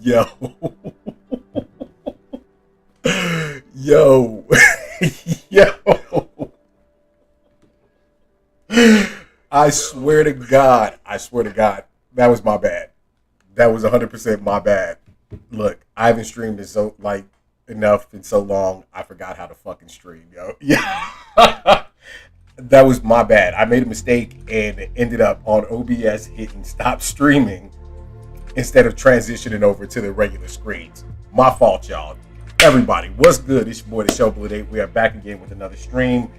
Yo. Yo. Yo. I swear to God. That was my bad. That was 100% my bad. Look, I haven't streamed in so enough in so long. I forgot how to fucking stream, yo. Yeah. That was my bad. I made a mistake and ended up on OBS hitting stop streaming instead of transitioning over to the regular screens. My fault, y'all. Everybody, what's good? It's your boy, the Showblade. We are back again with another stream.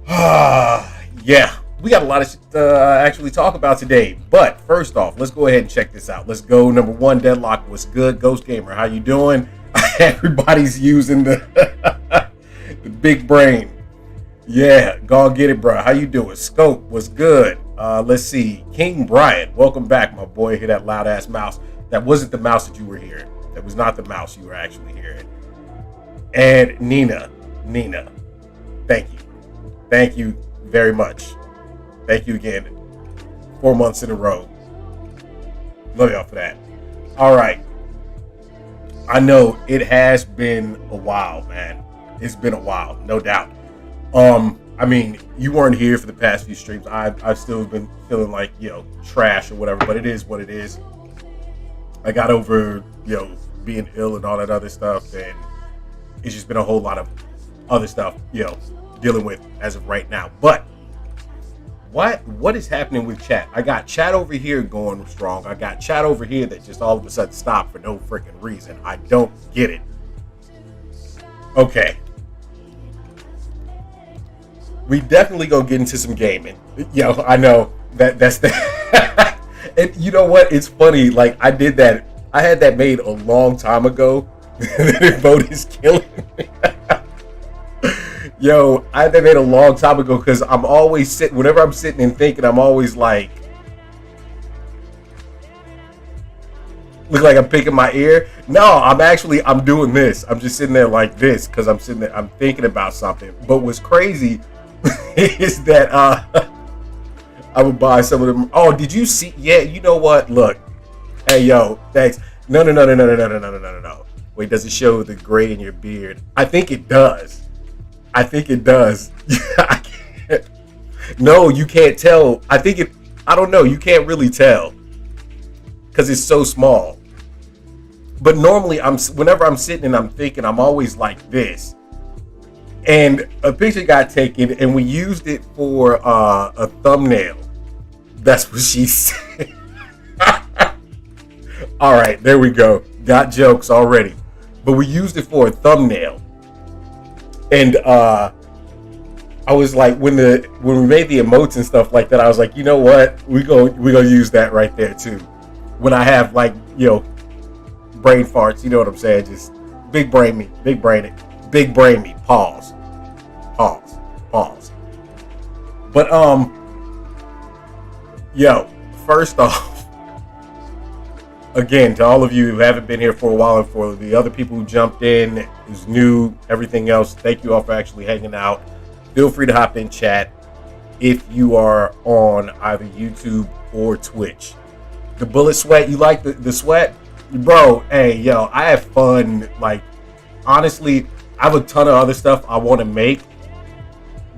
Yeah, we got a lot of shit to actually talk about today. But first off, let's go ahead and check this out. Let's go. Number one, Deadlock, what's good? Ghost Gamer, how you doing? Everybody's using the the big brain. Yeah, go get it, bro. How you doing? Scope, what's good? Let's see. King Brian, welcome back, my boy. Hear that loud ass mouse. That wasn't the mouse that you were hearing. That was not the mouse you were actually hearing. And Nina, thank you. Thank you very much. Thank you again. 4 months in a row. Love y'all for that. All right. I know it has been a while, man. It's been a while, no doubt. I mean, you weren't here for the past few streams. I've still been feeling like, trash or whatever, but it is what it is. I got over, being ill and all that other stuff, and it's just been a whole lot of other stuff, dealing with as of right now. But what is happening with chat? I got chat over here going strong. I got chat over here that just all of a sudden stopped for no freaking reason. I don't get it. Okay. We definitely gonna get into some gaming. I know that's the and you know what? It's funny. Like I did that. I had that made a long time ago. The vote is killing me. I had that made a long time ago because I'm always sitting. Whenever I'm sitting and thinking, I'm always like, look like I'm picking my ear. No, I'm doing this. I'm just sitting there like this because I'm sitting there. I'm thinking about something. But what's crazy is that I would buy some of them. Oh, did you see? Yeah, you know what? Look, hey, yo, thanks. No. Wait, does it show the gray in your beard? I think it does. I can't. No, you can't tell. I don't know. You can't really tell because it's so small. But normally, whenever I'm sitting and I'm thinking, I'm always like this. And a picture got taken, and we used it for a thumbnail. That's what she said. All right, there we go. Got jokes already. But we used it for a thumbnail. And I was like, when we made the emotes and stuff like that, I was like, you know what? We gonna use that right there too. When I have like, brain farts, you know what I'm saying? Just big brain me. Pause. But first off, again, to all of you who haven't been here for a while and for the other people who jumped in, who's new, everything else, thank you all for actually hanging out. Feel free to hop in chat if you are on either YouTube or Twitch. The bullet sweat, you like the sweat? Bro, hey, I have fun. Like, honestly, I have a ton of other stuff I want to make,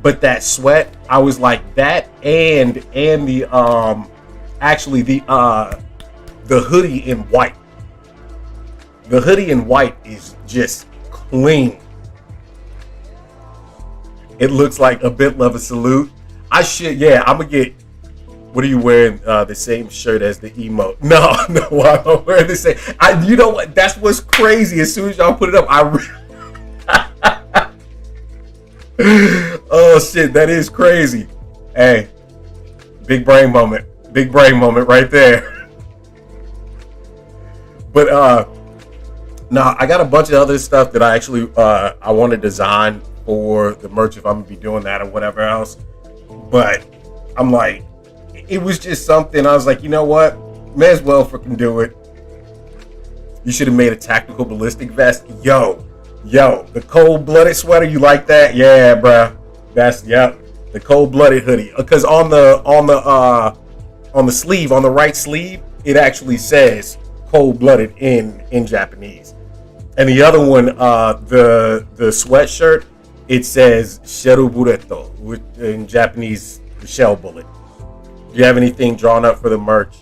but that sweat, I was like that, and the the hoodie in white. The hoodie in white is just clean. It looks like a bit of a salute. I'm gonna get. What are you wearing? The same shirt as the emote? No, I'm wearing the same. You know what? That's what's crazy. As soon as y'all put it up, oh shit, that is crazy. Hey, big brain moment right there. But I got a bunch of other stuff that I actually I want to design for the merch if I'm gonna be doing that or whatever else. But I'm like, it was just something I was like, you know what? May as well freaking do it. You should have made a tactical ballistic vest. Yo, the cold-blooded sweater, you like that? Yeah, bruh. The cold-blooded hoodie. Because on the sleeve, on the right sleeve, it actually says cold-blooded in Japanese. And the other one, the sweatshirt, it says Sheru Bureto, which in Japanese, the shell bullet. Do you have anything drawn up for the merch?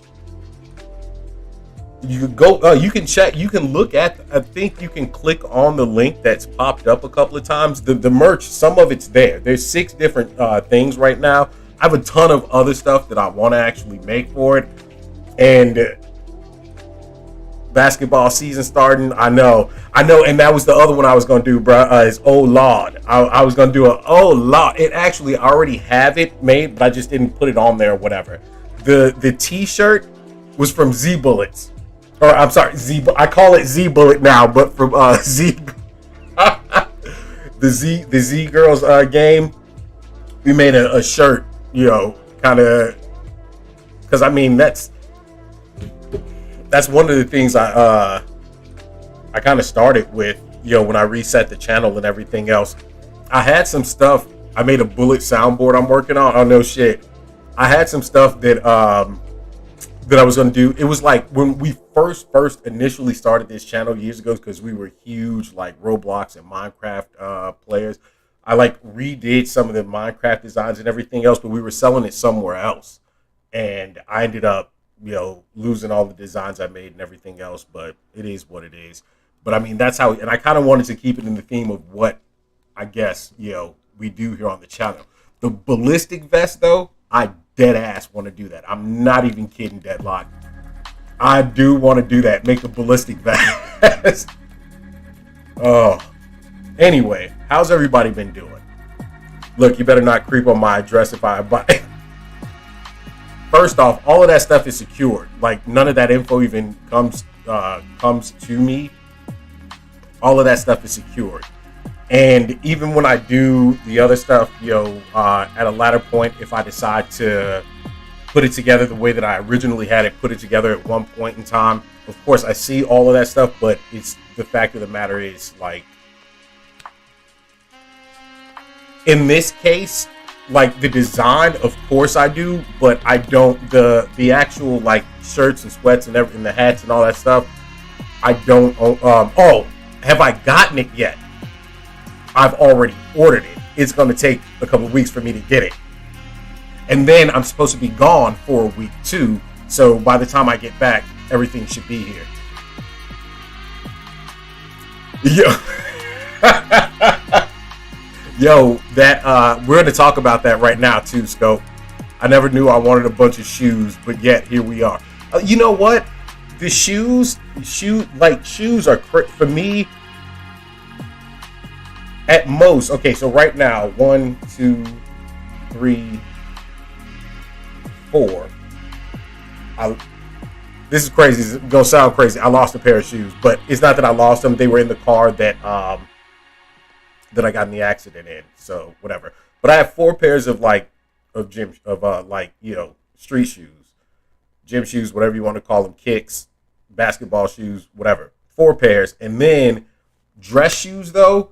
You can go. You can check. You can look at. I think you can click on the link that's popped up a couple of times. The merch, some of it's there. There's 6 different things right now. I have a ton of other stuff that I want to actually make for it. And basketball season starting. I know. And that was the other one I was going to do, bro. Is Oh Lord. I was going to do a Oh Lord. It actually, I already have it made, but I just didn't put it on there or whatever. The T-shirt was from Z Bullets. Or I'm sorry, I call it Z Bullet now, but from Z the Z Girls game, we made a shirt, kind of, because I mean that's one of the things I kind of started with, when I reset the channel and everything else. I had some stuff. I made a bullet soundboard I'm working on. Oh no shit! I had some stuff that I was going to do. It was like when we first initially started this channel years ago, because we were huge like Roblox and Minecraft players. I like redid some of the Minecraft designs and everything else, but we were selling it somewhere else, and I ended up losing all the designs I made and everything else. But it is what it is. But I mean, that's how, and I kind of wanted to keep it in the theme of what I guess we do here on the channel. The ballistic vest though, I dead ass want to do that. I'm not even kidding, Deadlock. I do want to do that. Make a ballistic vest. Oh. Anyway, how's everybody been doing? Look, you better not creep on my address if I buy. First off, all of that stuff is secured. Like none of that info even comes to me. All of that stuff is secured. And even when I do the other stuff, at a latter point, if I decide to put it together the way that I originally had it put it together at one point in time, of course, I see all of that stuff, but it's the fact of the matter is, like, in this case, like the design, of course I do, but I don't, the actual, like, shirts and sweats and everything, the hats and all that stuff, I don't, have I gotten it yet? I've already ordered it. It's going to take a couple of weeks for me to get it. And then I'm supposed to be gone for a week too. So by the time I get back, everything should be here. Yo, that we're going to talk about that right now too, Scope. I never knew I wanted a bunch of shoes, but yet here we are. You know what? The shoes are for me. At most, okay, so right now, 1, 2, 3, 4. This is crazy. It's gonna sound crazy. I lost a pair of shoes, but it's not that I lost them. They were in the car that I got in the accident in. So whatever. But I have 4 pairs of street shoes, gym shoes, whatever you want to call them, kicks, basketball shoes, whatever. 4 pairs, and then dress shoes though.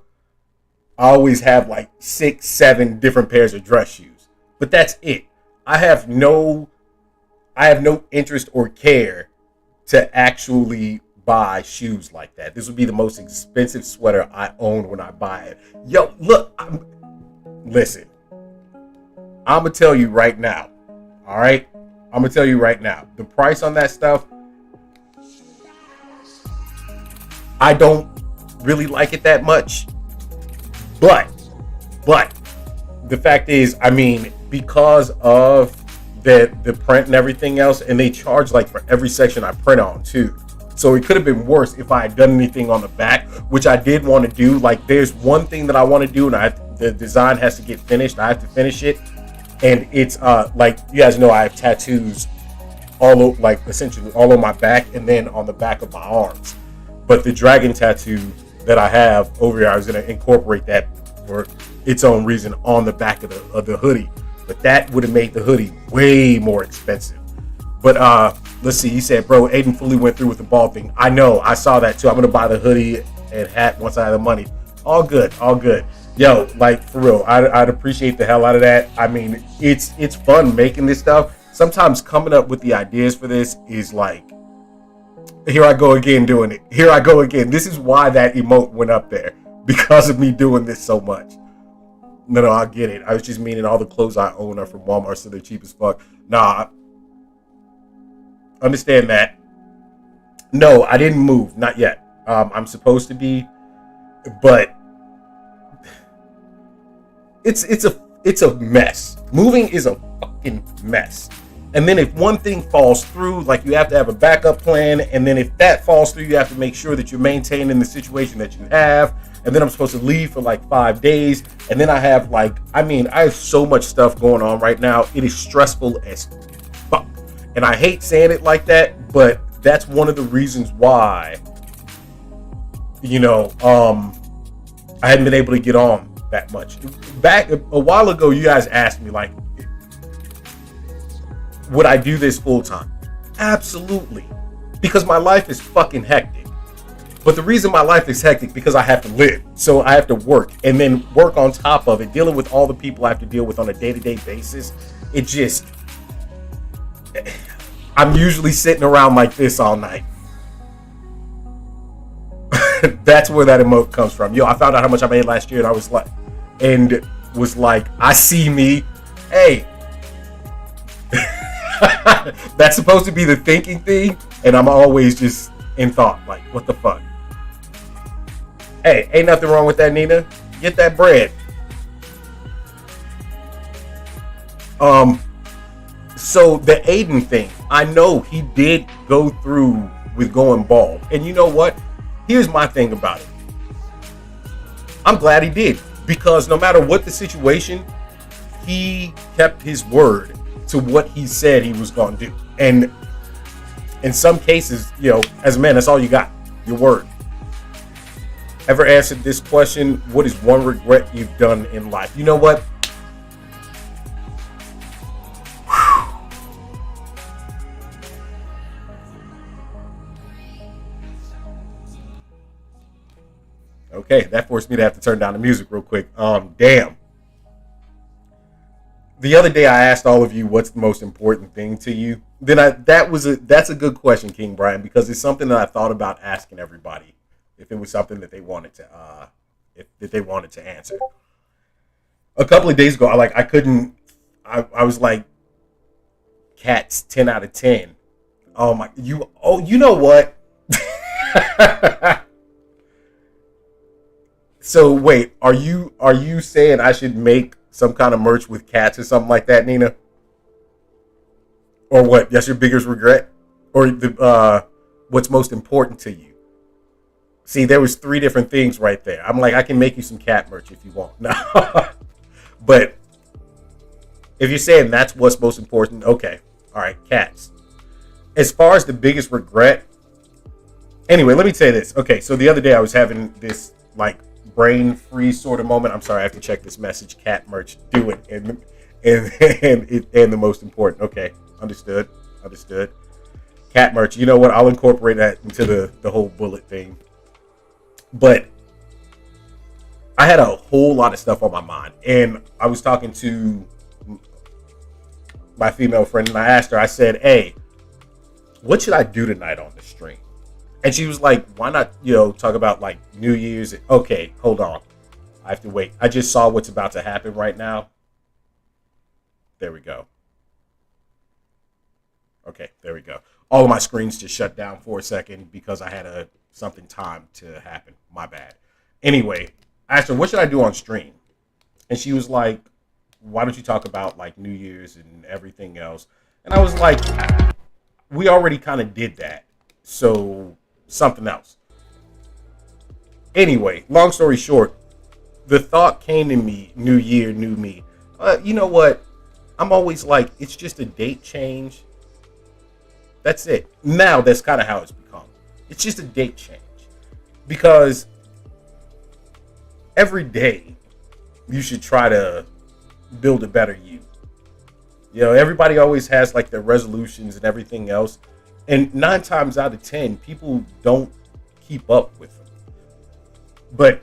I always have like 6, 7 different pairs of dress shoes, but that's it. I have no interest or care to actually buy shoes like that. This would be the most expensive sweater I own when I buy it. Yo, look, listen, I'm gonna tell you right now. All right, I'm gonna tell you right now. The price on that stuff, I don't really like it that much. But the fact is, I mean, because of the print and everything else, and they charge like for every section I print on too. So it could have been worse if I had done anything on the back, which I did want to do. Like there's one thing that I want to do, and the design has to get finished. I have to finish it. And it's like you guys know, I have tattoos all over, like essentially all on my back and then on the back of my arms. But the dragon tattoo that I have over here, I was going to incorporate that for its own reason on the back of the hoodie, but that would have made the hoodie way more expensive. But let's see, he said, bro, Aiden fully went through with the ball thing. I know, I saw that too. I'm going to buy the hoodie and hat once I have the money. All good. Yo, like for real, I'd appreciate the hell out of that. I mean, it's fun making this stuff. Sometimes coming up with the ideas for this is like Here I go again doing it. Here I go again. This is why that emote went up there. Because of me doing this so much. No, I get it. I was just meaning all the clothes I own are from Walmart, so they're cheap as fuck. Nah, understand that. No, I didn't move. Not yet. I'm supposed to be, but it's a mess. Moving is a fucking mess. And then if one thing falls through, like you have to have a backup plan. And then if that falls through, you have to make sure that you're maintaining the situation that you have. And then I'm supposed to leave for like 5 days. And then I have I have so much stuff going on right now. It is stressful as fuck. And I hate saying it like that, but that's one of the reasons why, I hadn't been able to get on that much. Back a while ago, you guys asked me, like, would I do this full time? Absolutely. Because my life is fucking hectic. But the reason my life is hectic because I have to live. So I have to work and then work on top of it, dealing with all the people I have to deal with on a day-to-day basis. I'm usually sitting around like this all night. That's where that emote comes from. I found out how much I made last year and I was like, I see me. Hey. That's supposed to be the thinking thing, and I'm always just in thought, like, what the fuck? Hey, ain't nothing wrong with that, Nina. Get that bread. So the Aiden thing, I know he did go through with going bald. And you know what? Here's my thing about it. I'm glad he did, because no matter what the situation, he kept his word to what he said he was going to do. And in some cases, as a man, that's all you got, your word. Ever answered this question? What is one regret you've done in life? You know what? Okay, that forced me to have to turn down the music real quick. Damn. The other day I asked all of you what's the most important thing to you. That's a good question, King Brian, because it's something that I thought about asking everybody if it was something that they wanted to if they wanted to answer. A couple of days ago, I was like, cats 10 out of 10. You know what? So wait, are you saying I should make some kind of merch with cats or something like that, Nina? Or what? That's your biggest regret? Or what's most important to you? See, there was 3 different things right there. I'm like, I can make you some cat merch if you want. No. But if you're saying that's what's most important, okay. All right, cats. As far as the biggest regret, anyway, let me say this. Okay, so the other day I was having this brain freeze sort of moment. I'm sorry, I have to check this message. Cat merch, do it, and the most important. Okay, understood. Cat merch. You know what? I'll incorporate that into the whole bullet thing. But I had a whole lot of stuff on my mind, and I was talking to my female friend, and I asked her. I said, "Hey, what should I do tonight on the stream?" And she was like, why not, talk about New Year's? Okay, hold on. I have to wait. I just saw what's about to happen right now. There we go. Okay, there we go. All of my screens just shut down for a second because I had something timed to happen. My bad. Anyway, I asked her, what should I do on stream? And she was like, why don't you talk about New Year's and everything else? And I was like, we already kind of did that. So something else. Anyway, long story short, the thought came to me, new year, new me. You know what? I'm always like, it's just a date change. That's it. Now that's kind of how it's become. It's just a date change. Because every day you should try to build a better you. Everybody always has their resolutions and everything else. And 9 times out of 10, people don't keep up with them. But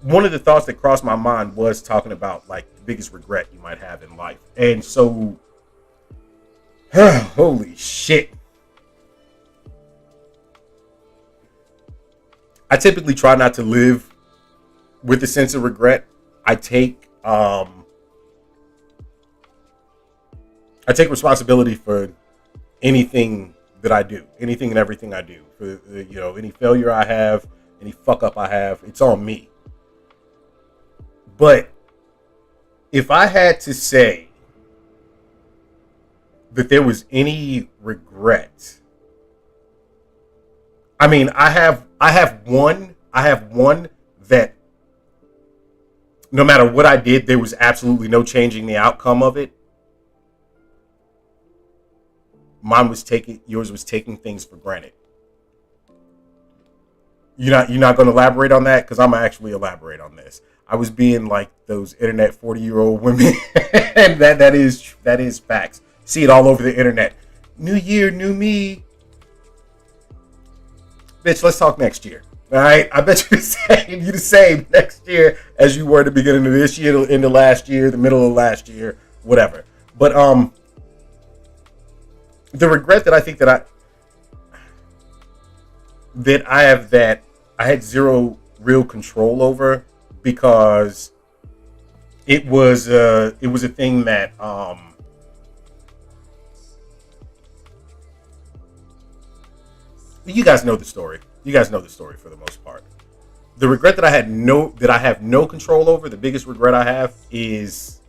one of the thoughts that crossed my mind was talking about the biggest regret you might have in life. And so Holy shit. I typically try not to live with a sense of regret. I take I take responsibility for anything that I do, anything and everything I do. For any failure I have, any fuck up I have, it's on me. But if I had to say that there was any regret, I mean, I have one that no matter what I did, there was absolutely no changing the outcome of it. Yours was taking things for granted. You're not going to elaborate on that, because I'm gonna actually elaborate on this. I was being like those internet 40-year-old women, and that is facts. See it all over the internet. New year, new me. Bitch, let's talk next year. All right, I bet you the same next year as you were at the beginning of this year, into last year, the middle of last year, whatever. But the regret that I think that I have, that I had zero real control over, because it was a thing that you guys know the story. You guys know the story for the most part. The regret that I have no control over, the biggest regret I have, is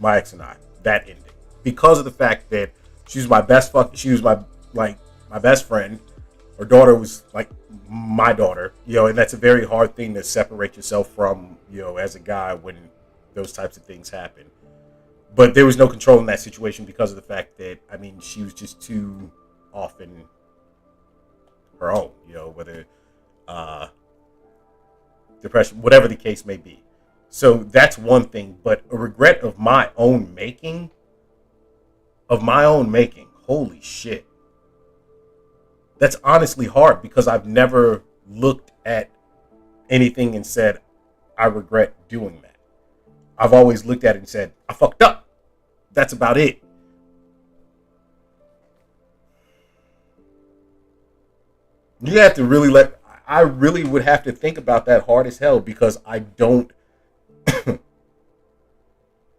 my ex and I. That ended because of the fact that she was my best friend. Her daughter was like my daughter, and that's a very hard thing to separate yourself from, as a guy, when those types of things happen. But there was no control in that situation because of the fact that, I mean, she was just too often her own, whether depression, whatever the case may be. So that's one thing. But a regret of my own making, holy shit. That's honestly hard, because I've never looked at anything and said, I regret doing that. I've always looked at it and said, I fucked up. That's about it. You have to really I really would have to think about that hard as hell, because I don't.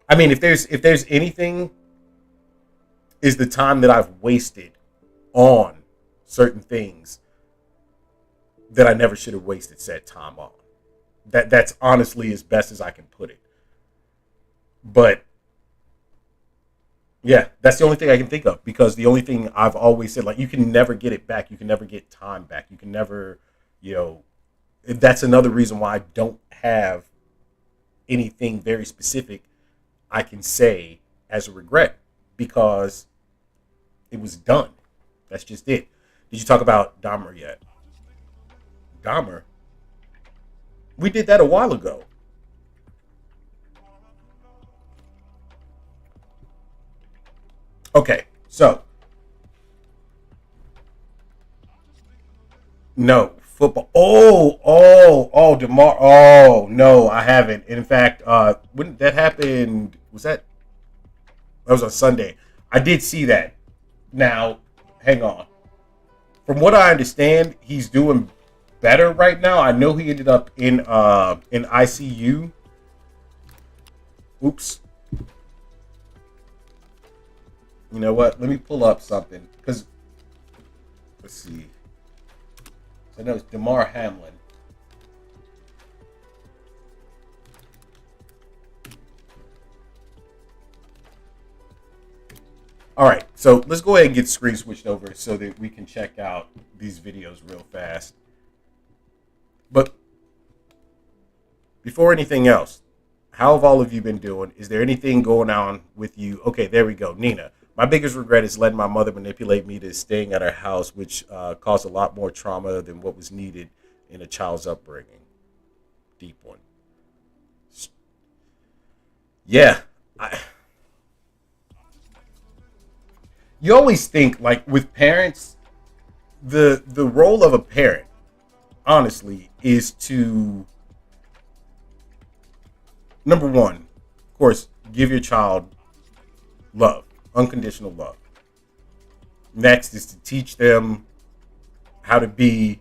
I mean, if there's anything, is the time that I've wasted on certain things that I never should have wasted said time on. That's honestly as best as I can put it. But yeah, that's the only thing I can think of, because the only thing I've always said, like, you can never get it back. You can never get time back. You can never, that's another reason why I don't have anything very specific I can say as a regret, because it was done. That's just it. Did you talk about Dahmer yet? Dahmer? We did that a while ago. Okay, so no football. Oh, DeMar. Oh no, I haven't. In fact, when that happened, that was on Sunday. I did see that. Now, hang on. From what I understand, he's doing better right now. I know he ended up in ICU. Oops. You know what? Let me pull up something, because let's see. I know it's Damar Hamlin. All right, so let's go ahead and get screen switched over so that we can check out these videos real fast. But before anything else, how have all of you been doing? Is there anything going on with you? Okay, there we go. Nina, my biggest regret is letting my mother manipulate me to staying at her house, which caused a lot more trauma than what was needed in a child's upbringing. Deep one. Yeah. You always think, like, with parents, the role of a parent, honestly, is to, number one, of course, give your child love, unconditional love. Next is to teach them how to be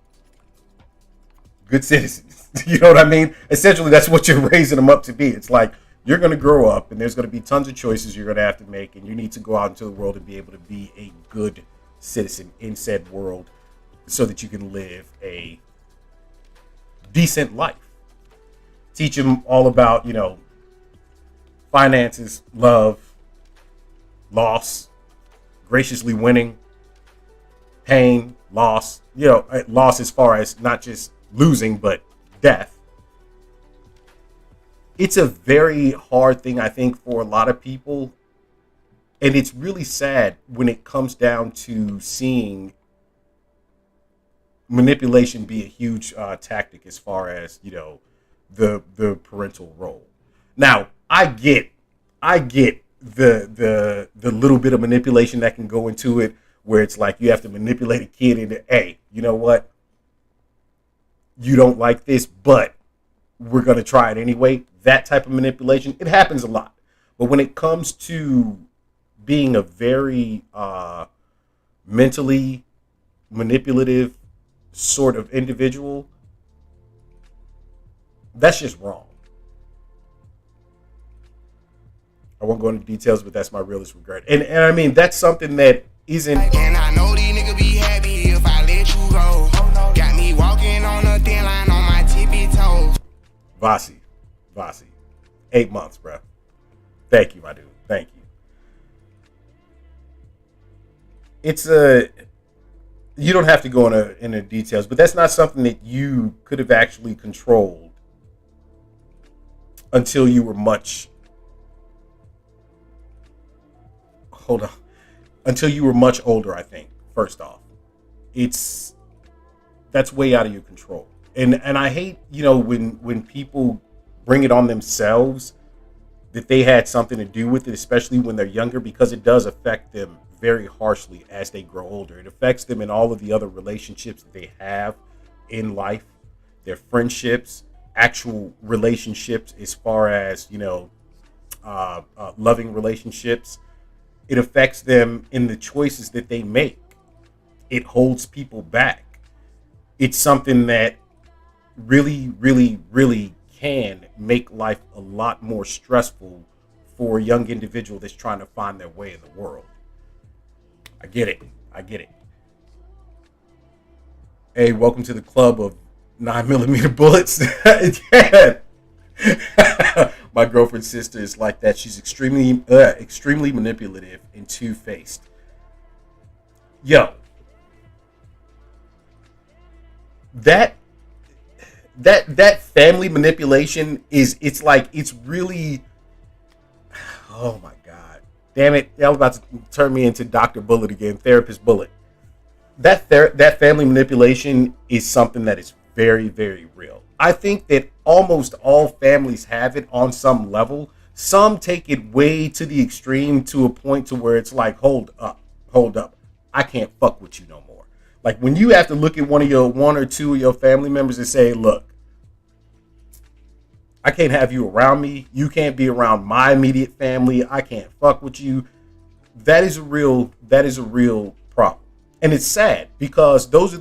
good citizens. You know what I mean? Essentially, that's what you're raising them up to be. It's like you're going to grow up and there's going to be tons of choices you're going to have to make, and you need to go out into the world and be able to be a good citizen in said world so that you can live a decent life. Teach them all about, finances, love, loss, graciously winning, pain, loss, loss as far as not just losing, but death. It's a very hard thing, I think, for a lot of people. And it's really sad when it comes down to seeing manipulation be a huge tactic as far as, the parental role. Now, I get the little bit of manipulation that can go into it, where it's like you have to manipulate a kid into, hey, you know what? You don't like this, but we're going to try it anyway. That type of manipulation, it happens a lot. But when it comes to being a very mentally manipulative sort of individual, that's just wrong. I won't go into details, but that's my realest regret. And I mean, that's something that isn't. And I know these niggas be happy if I let you go. Got me walking on a thin line on my tippy toes. Vasi. 8 months, bro. Thank you, my dude. Thank you. It's you don't have to go into details, but that's not something that you could have actually controlled until you were much. Hold on. Until you were much older, I think. First off, that's way out of your control, and I hate when people bring it on themselves that they had something to do with it, especially when they're younger, because it does affect them very harshly as they grow older. It affects them in all of the other relationships that they have in life, their friendships, actual relationships, as far as loving relationships. It affects them in the choices that they make. It holds people back. It's something that really, really, really can make life a lot more stressful for a young individual that's trying to find their way in the world. I get it. Hey, welcome to the club of 9mm bullets. Yeah. My girlfriend's sister is like that. She's extremely manipulative and two-faced. Yo, that family manipulation it's really, oh my God, damn it! That was about to turn me into Dr. Bullet again, Therapist Bullet. That family manipulation is something that is very, very real. I think that almost all families have it on some level. Some take it way to the extreme, to a point to where it's like, hold up. I can't fuck with you no more. Like when you have to look at one or two of your family members and say, look, I can't have you around me. You can't be around my immediate family. I can't fuck with you. That is a real problem. And it's sad because those are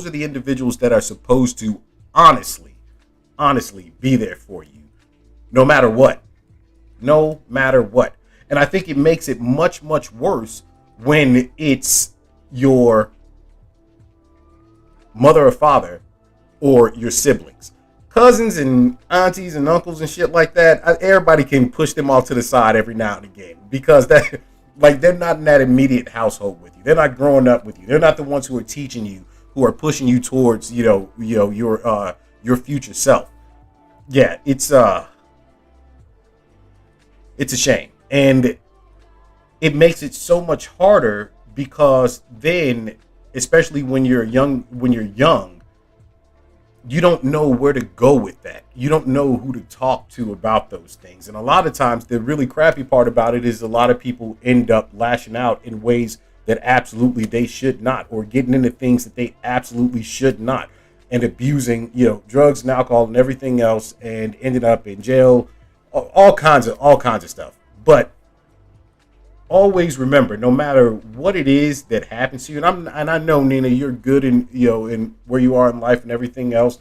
the individuals that are supposed to honestly be there for you no matter what. And I think it makes it much, much worse when it's your mother or father or your siblings. Cousins and aunties and uncles and shit like that, everybody can push them off to the side every now and again, because that, like, they're not in that immediate household with you. They're not growing up with you. They're not the ones who are teaching you, who are pushing you towards, your future self. Yeah, it's a shame, and it makes it so much harder because then, especially when you're young, you don't know where to go with that. You don't know who to talk to about those things. And a lot of times the really crappy part about it is a lot of people end up lashing out in ways that absolutely they should not, or getting into things that they absolutely should not, and abusing, drugs and alcohol and everything else, and ended up in jail, all kinds of stuff. But always remember, no matter what it is that happens to you, and I know, Nina, you're good in, in where you are in life and everything else,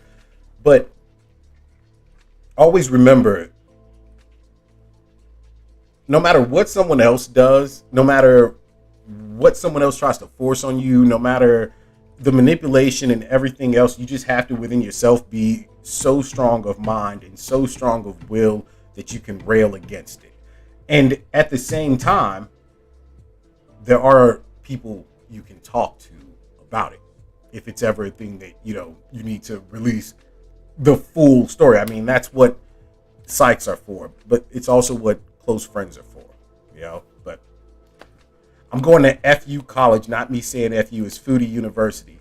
but always remember, no matter what someone else does, no matter what someone else tries to force on you, no matter the manipulation and everything else, you just have to within yourself be so strong of mind and so strong of will that you can rail against it. And at the same time, there are people you can talk to about it if it's ever a thing that you need to release the full story. I mean, that's what psychs are for, but it's also what close friends are for, but I'm going to FU college, not me saying FU, is Foodie University.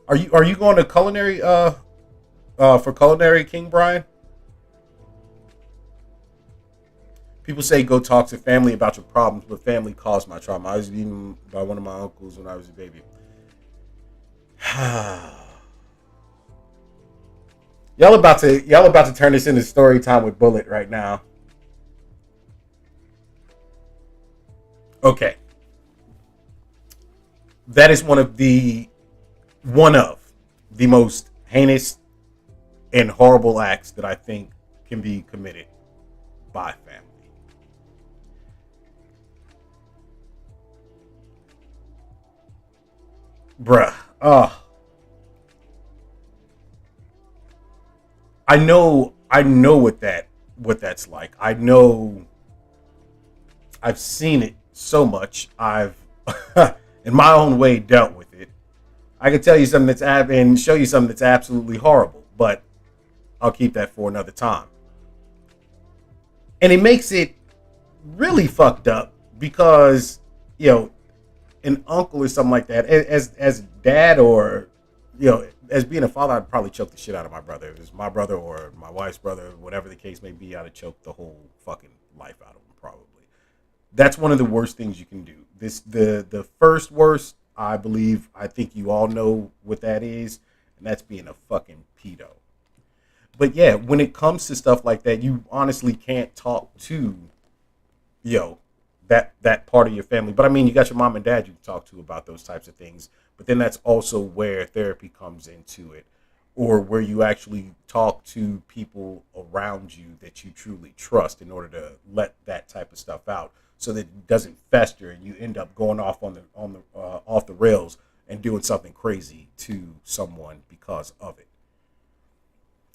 Are you going to culinary for culinary, King Brian? People say go talk to family about your problems, but family caused my trauma. I was beaten by one of my uncles when I was a baby. Y'all about to turn this into story time with Bullet right now. Okay. That is one of the most heinous and horrible acts that I think can be committed by family. Bruh. I know what that's like. I know I've seen it so much. I've in my own way dealt with it. I can tell you something and show you something that's absolutely horrible, but I'll keep that for another time. And it makes it really fucked up because, an uncle or something like that, as dad, or as being a father, I'd probably choke the shit out of my brother. If it was my brother or my wife's brother, whatever the case may be, I'd have choked the whole fucking life out of him probably. That's one of the worst things you can do. The first worst, I think you all know what that is, and that's being a fucking pedo. But yeah, when it comes to stuff like that, you honestly can't talk to that part of your family. But I mean, you got your mom and dad you can talk to about those types of things. But then that's also where therapy comes into it, or where you actually talk to people around you that you truly trust in order to let that type of stuff out, so that it doesn't fester and you end up going off off the rails and doing something crazy to someone because of it.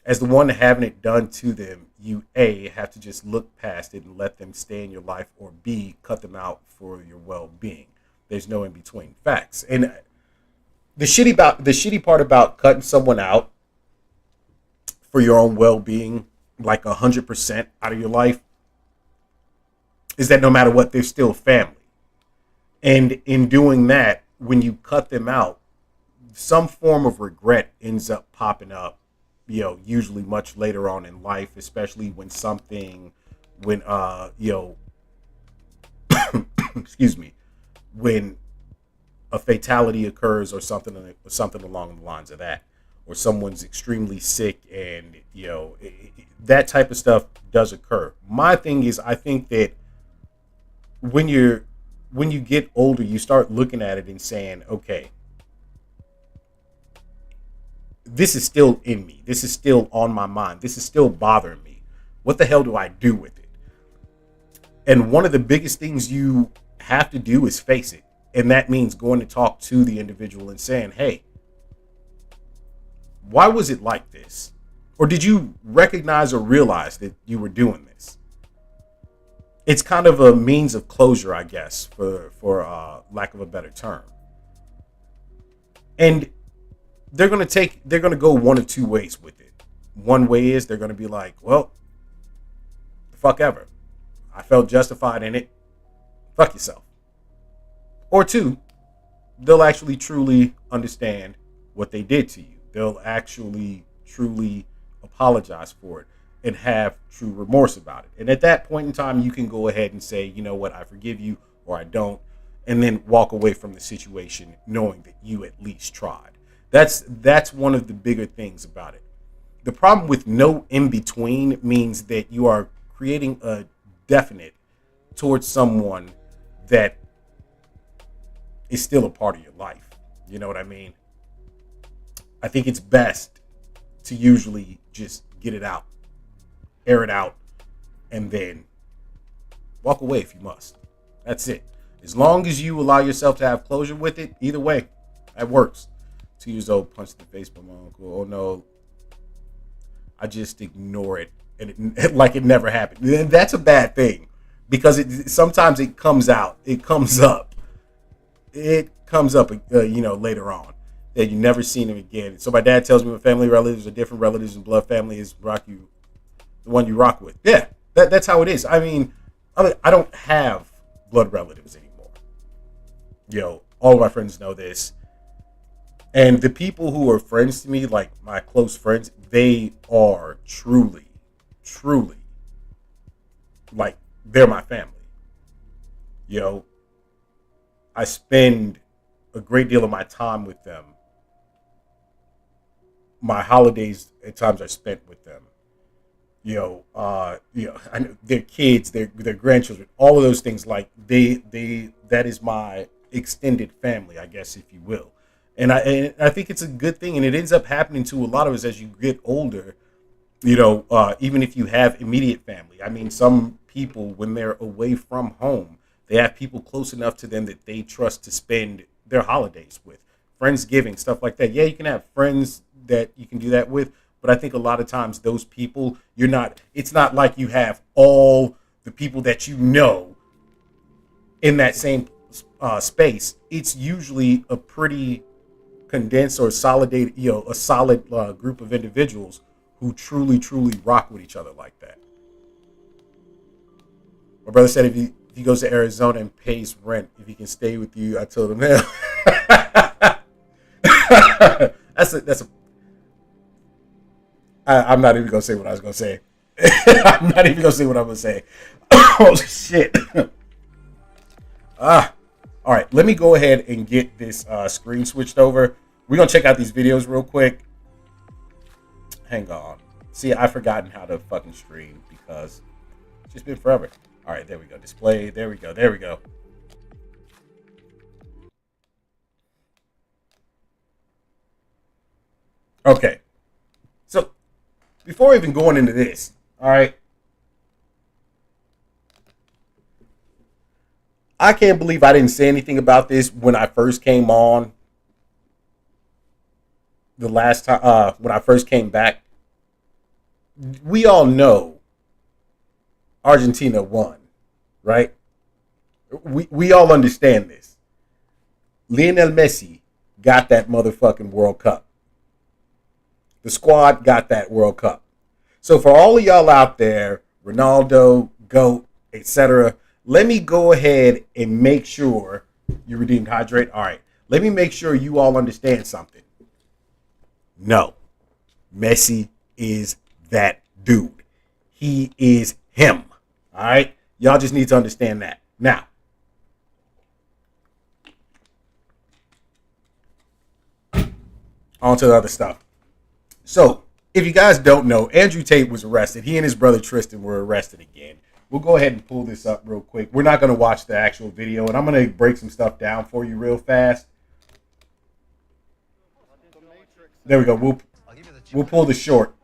As the one having it done to them, you A, have to just look past it and let them stay in your life, or B, cut them out for your well-being. There's no in between. Facts. And the shitty part about cutting someone out for your own well-being, like 100% out of your life, is that no matter what, they're still family. And in doing that, when you cut them out, some form of regret ends up popping up, usually much later on in life, especially when excuse me, when a fatality occurs or something along the lines of that, or someone's extremely sick, and that type of stuff does occur. My thing is, I think that when you get older, you start looking at it and saying, okay, this is still in me. This is still on my mind. This is still bothering me. What the hell do I do with it? And one of the biggest things you have to do is face it. And that means going to talk to the individual and saying, hey, why was it like this? Or did you recognize or realize that you were doing this? It's kind of a means of closure, I guess, for lack of a better term. And they're going to go one of two ways with it. One way is they're going to be like, well, fuck ever. I felt justified in it. Fuck yourself. Or two, they'll actually truly understand what they did to you. They'll actually truly apologize for it and have true remorse about it. And at that point in time, you can go ahead and say, you know what, I forgive you, or I don't, and then walk away from the situation knowing that you at least tried. That's one of the bigger things about it. The problem with no in-between means that you are creating a definite towards someone that is still a part of your life. You know what I mean? I think it's best to usually just get it out, air it out, and then walk away if you must. That's it. As long as you allow yourself to have closure with it, either way, that works. 2 years old, punched in the face by my uncle. Oh no. I just ignore it and it like it never happened. That's a bad thing because sometimes it comes out. It comes up. Later on that you never seen him again. So my dad tells me when family relatives are different relatives and blood family is the one you rock with. Yeah, that's how it is. I mean, I don't have blood relatives anymore. All of my friends know this. And the people who are friends to me, like my close friends, they are truly, truly, like, they're my family. I spend a great deal of my time with them. My holidays at times are spent with them. I know their kids, their grandchildren, all of those things. Like that is my extended family, I guess, if you will. And I think it's a good thing, and it ends up happening to a lot of us as you get older. Even if you have immediate family. I mean, some people, when they're away from home, they have people close enough to them that they trust to spend their holidays with. Friendsgiving, stuff like that. Yeah, you can have friends that you can do that with, but I think a lot of times those people, it's not like you have all the people that you know in that same space. It's usually a pretty condensed or a solid group of individuals who truly, truly rock with each other like that. My brother said if he goes to Arizona and pays rent, if he can stay with you, I told him, hell. I'm not even gonna say what I was gonna say. I'm not even gonna say what I'm gonna say. Oh shit. All right, let me go ahead and get this screen switched over. We're gonna check out these videos real quick. Hang on. See, I've forgotten how to fucking stream because it's just been forever. All right, there we go. Display. There we go. There we go. Okay. So, before even going into this, all right, I can't believe I didn't say anything about this when I first came on the last time, when I first came back. We all know Argentina won, right? We all understand this. Lionel Messi got that motherfucking World Cup. The squad got that World Cup. So for all of y'all out there, Ronaldo, GOAT, etc., let me go ahead and make sure you redeemed hydrate. All right. Let me make sure you all understand something. No. Messi is that dude. He is him. All right. Y'all just need to understand that. Now, on to the other stuff. So, if you guys don't know, Andrew Tate was arrested. He and his brother Tristan were arrested again. We'll go ahead and pull this up real quick. We're not going to watch the actual video, and I'm going to break some stuff down for you real fast. There we go. We'll pull the short.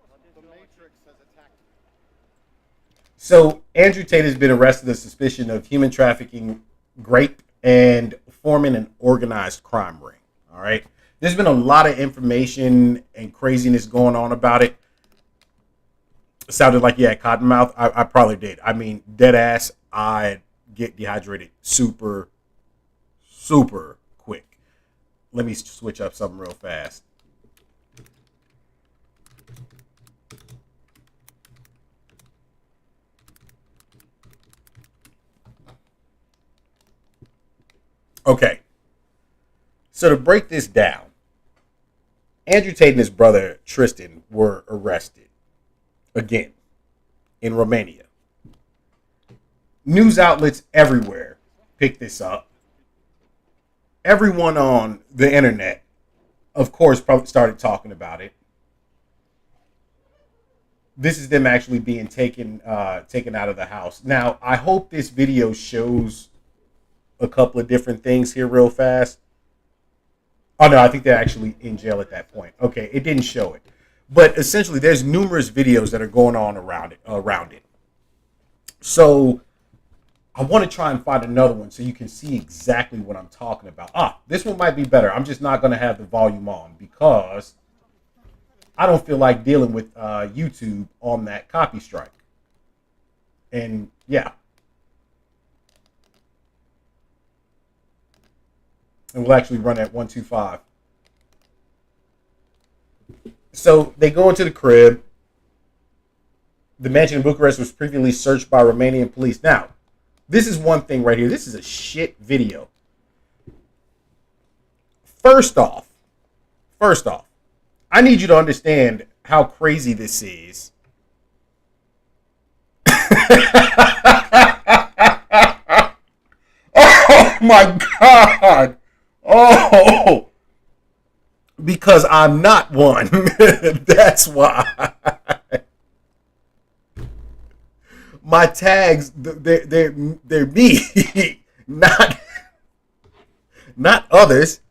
So, Andrew Tate has been arrested on suspicion of human trafficking, rape, and forming an organized crime ring. All right. There's been a lot of information and craziness going on about it. It sounded like you had cotton mouth. I probably did. I mean, dead ass, I get dehydrated super, super quick. Let me switch up something real fast. Okay. So to break this down, Andrew Tate and his brother Tristan were arrested again in Romania. News outlets everywhere picked this up. Everyone on the internet, of course, probably started talking about it. This is them actually being taken out of the house. Now, I hope this video shows a couple of different things here real fast. Oh no, I think they're actually in jail at that point. Okay, it didn't show it, but essentially, there's numerous videos that are going on around it. So I want to try and find another one so you can see exactly what I'm talking about. This one might be better. I'm just not going to have the volume on because I don't feel like dealing with YouTube on that copy strike. And yeah. And we'll actually run at 125. So they go into the crib. The mansion in Bucharest was previously searched by Romanian police. Now, this is one thing right here. This is a shit video. First off, I need you to understand how crazy this is. Oh my God. Oh, because I'm not one. That's why. My tags, they're me, not others.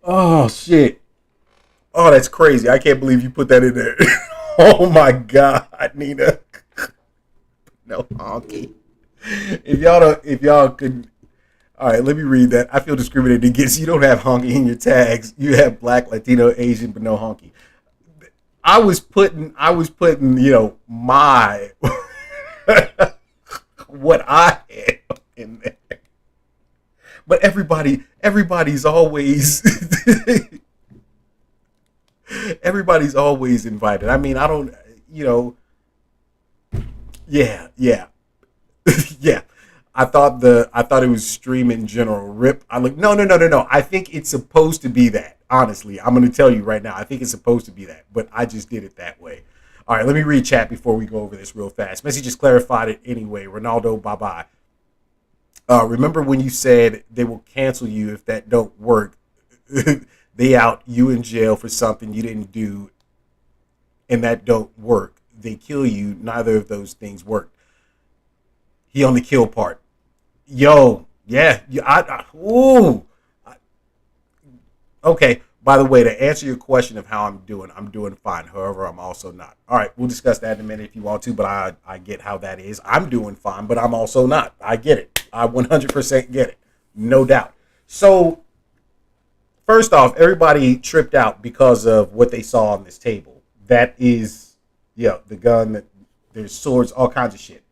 Oh shit. Oh, that's crazy. I can't believe you put that in there. Oh my God, Nina. No honky. If y'all could. All right, let me read that. I feel discriminated against. You don't have honky in your tags. You have black, Latino, Asian, but no honky. I was putting, my what I have in there. But everybody's always everybody's always invited. I mean, I don't, yeah. Yeah. I thought it was stream in general. Rip. No. I think it's supposed to be that. Honestly, I'm going to tell you right now. I think it's supposed to be that, but I just did it that way. All right, let me read chat before we go over this real fast. Messi just clarified it anyway. Ronaldo, bye-bye. Remember when you said they will cancel you if that don't work? They out you in jail for something you didn't do, and that don't work. They kill you. Neither of those things work. He on the kill part. Yo, yeah. Okay, by the way, to answer your question of how I'm doing fine. However, I'm also not. All right, we'll discuss that in a minute if you want to, but I get how that is. I'm doing fine, but I'm also not. I get it. I 100% get it. No doubt. So, first off, everybody tripped out because of what they saw on this table. That is, the gun, there's swords, all kinds of shit.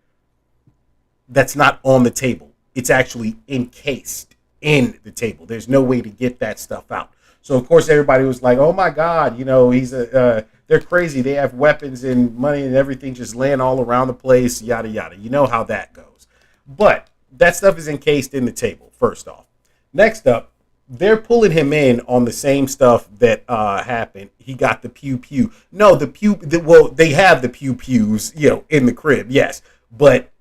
That's not on the table. It's actually encased in the table. There's no way to get that stuff out. So, of course, everybody was like, oh, my God, they're crazy. They have weapons and money and everything just laying all around the place, yada, yada. You know how that goes. But that stuff is encased in the table, first off. Next up, they're pulling him in on the same stuff that happened. He got the pew-pew. No, they have the pew-pews, in the crib, yes. But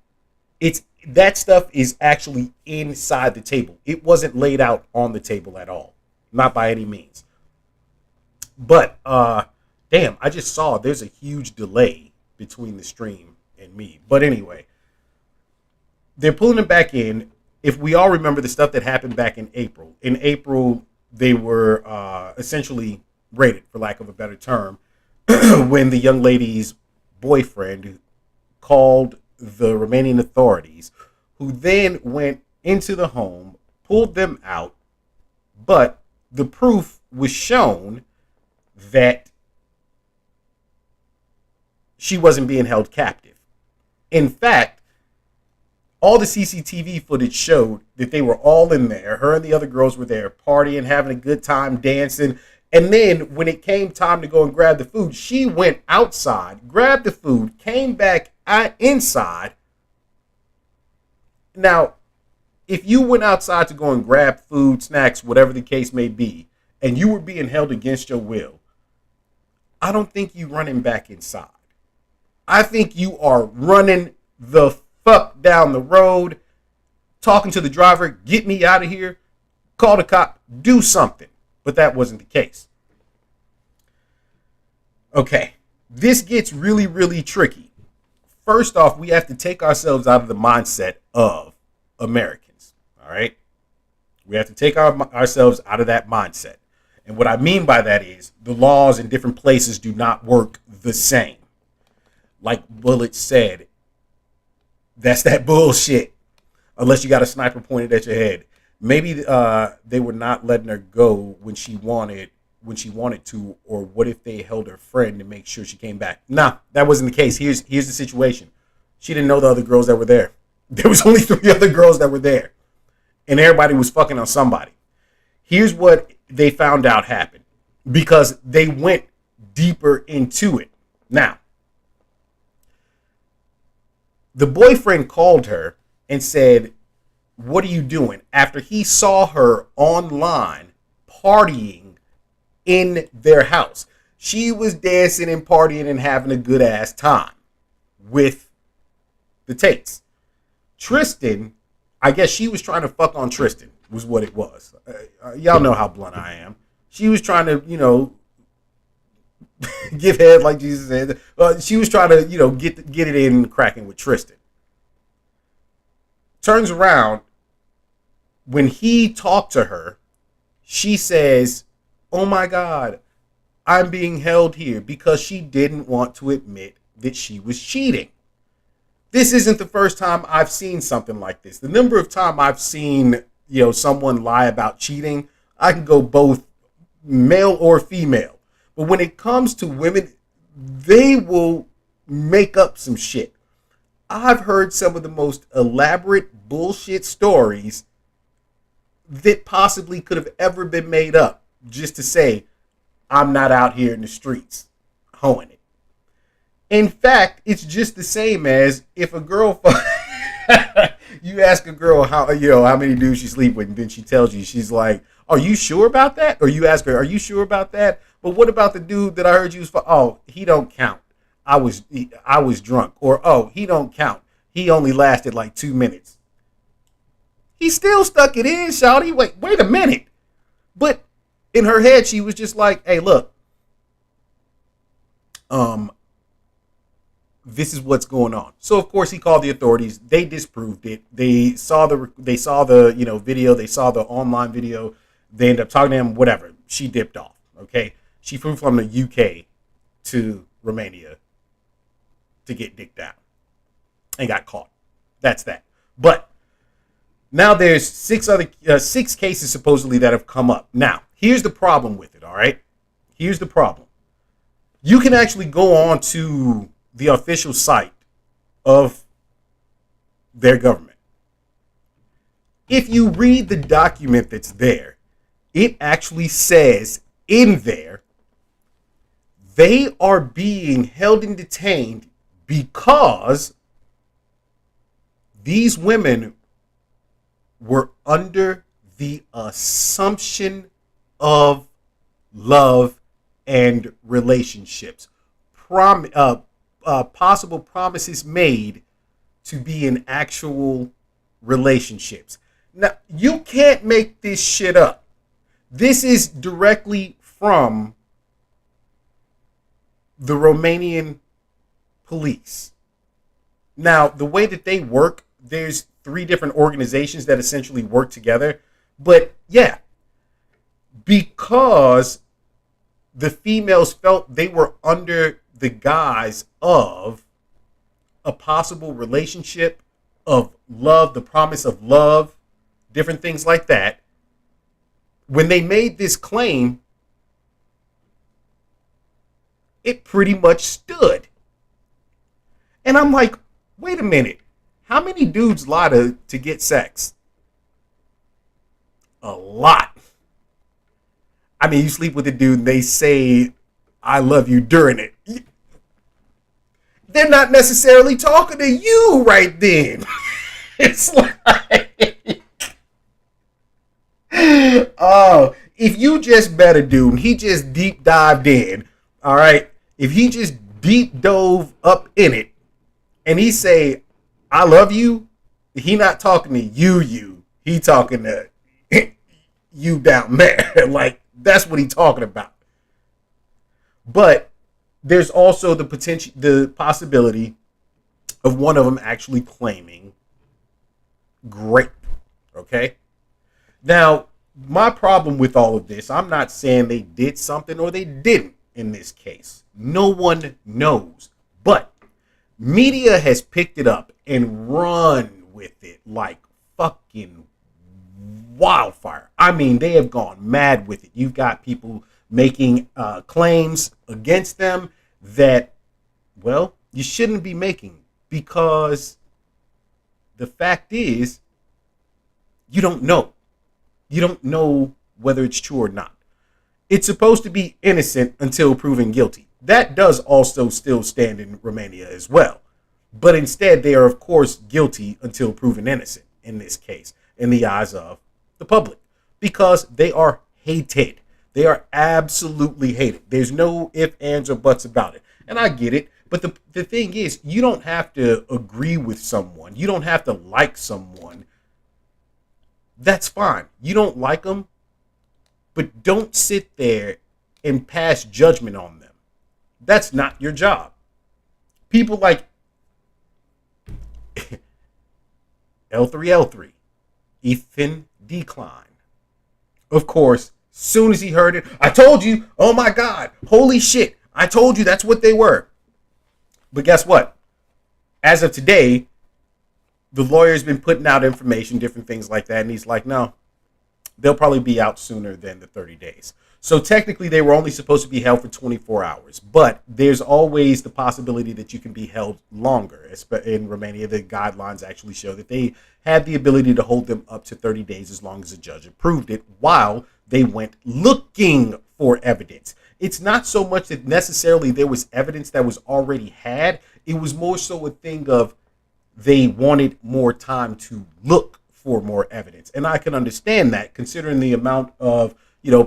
that stuff is actually inside the table. It wasn't laid out on the table at all. Not by any means. But, damn, I just saw there's a huge delay between the stream and me. But anyway, they're pulling him back in. If we all remember the stuff that happened back in April. In April, they were essentially raided, for lack of a better term, when the young lady's boyfriend called the Romanian authorities, who then went into the home, pulled them out, but the proof was shown that she wasn't being held captive. In fact, all the CCTV footage showed that they were all in there. Her and the other girls were there partying, having a good time, dancing. And then when it came time to go and grab the food, she went outside, grabbed the food, came back inside. Now, if you went outside to go and grab food, snacks, whatever the case may be, and you were being held against your will, I don't think you running back inside. I think you are running the fuck down the road, talking to the driver, get me out of here, call the cop, do something. But that wasn't the case. Okay, this gets really, really tricky. First off, we have to take ourselves out of the mindset of Americans. All right. We have to take ourselves out of that mindset. And what I mean by that is the laws in different places do not work the same. Like Bullet said, that's that bullshit. Unless you got a sniper pointed at your head. Maybe they were not letting her go when she wanted to, or what if they held her friend to make sure she came back? Nah, that wasn't the case. Here's the situation. She didn't know the other girls that were there. There was only 3 other girls that were there. And everybody was fucking on somebody. Here's what they found out happened. Because they went deeper into it. Now, the boyfriend called her and said, "What are you doing?" After he saw her online partying in their house. She was dancing and partying and having a good ass time with the Tates. Tristan, I guess she was trying to fuck on Tristan, was what it was. Y'all know how blunt I am. She was trying to, give head like Jesus said. She was trying to, get it in cracking with Tristan. Turns around, when he talked to her, she says, "Oh my God, I'm being held here," because she didn't want to admit that she was cheating. This isn't the first time I've seen something like this. The number of times I've seen, someone lie about cheating, I can go both male or female. But when it comes to women, they will make up some shit. I've heard some of the most elaborate bullshit stories that possibly could have ever been made up just to say, I'm not out here in the streets hoeing it. In fact, it's just the same as if a girl, you ask a girl how many dudes she sleep with, and then she tells you, she's like, "Are you sure about that?" Or you ask her, "Are you sure about that? But what about the dude that I heard you was for?" "Oh, he don't count. I was drunk." Or, "Oh, he don't count. He only lasted like 2 minutes." He still stuck it in, shawty. Wait a minute. But in her head, she was just like, "Hey, look, this is what's going on." So of course he called the authorities. They disproved it. They saw the video. They saw the online video. They ended up talking to him. Whatever. She dipped off. Okay. She flew from the UK to Romania to get dicked down and got caught. That's that. But now there's 6 cases supposedly that have come up. Now here's the problem with it. All right. Here's the problem. You can actually go on to the official site of their government. If you read the document that's there, it actually says in there, they are being held and detained because these women were under the assumption of love and relationships. Possible promises made to be in actual relationships. Now, you can't make this shit up. This is directly from the Romanian police. Now, the way that they work, there's 3 different organizations that essentially work together. But yeah, because the females felt they were under the guise of a possible relationship, of love, the promise of love, different things like that. When they made this claim, it pretty much stood. And I'm like, wait a minute. How many dudes lie to get sex? A lot. I mean, you sleep with a dude and they say, "I love you" during it. They're not necessarily talking to you right then. It's like, oh, if you just met a dude and he just deep dived in, all right, if he just deep dove up in it and he say, "I love you," he not talking to you. He talking to you down there. Like, that's what he talking about. But there's also the possibility of one of them actually claiming rape. Okay. Now, my problem with all of this, I'm not saying they did something or they didn't in this case. No one knows. But media has picked it up and run with it like fucking wildfire. I mean, they have gone mad with it. You've got people making claims against them that, well, you shouldn't be making, because the fact is, you don't know. You don't know whether it's true or not. It's supposed to be innocent until proven guilty. That does also still stand in Romania as well. But instead, they are, of course, guilty until proven innocent in this case, in the eyes of the public, because they are hated. They are absolutely hated. There's no ifs, ands, or buts about it. And I get it. But the thing is, you don't have to agree with someone. You don't have to like someone. That's fine. You don't like them, but don't sit there and pass judgment on them. That's not your job. People like L3L3, Ethan Decline. Of course, soon as he heard it, I told you, oh my God, holy shit, I told you that's what they were. But guess what? As of today, the lawyer's been putting out information, different things like that, and he's like, no, they'll probably be out sooner than the 30 days. So technically, they were only supposed to be held for 24 hours, but there's always the possibility that you can be held longer. In Romania, the guidelines actually show that they had the ability to hold them up to 30 days as long as the judge approved it, while they went looking for evidence. It's not so much that necessarily there was evidence that was already had. It was more so a thing of they wanted more time to look for more evidence. And I can understand that, considering the amount of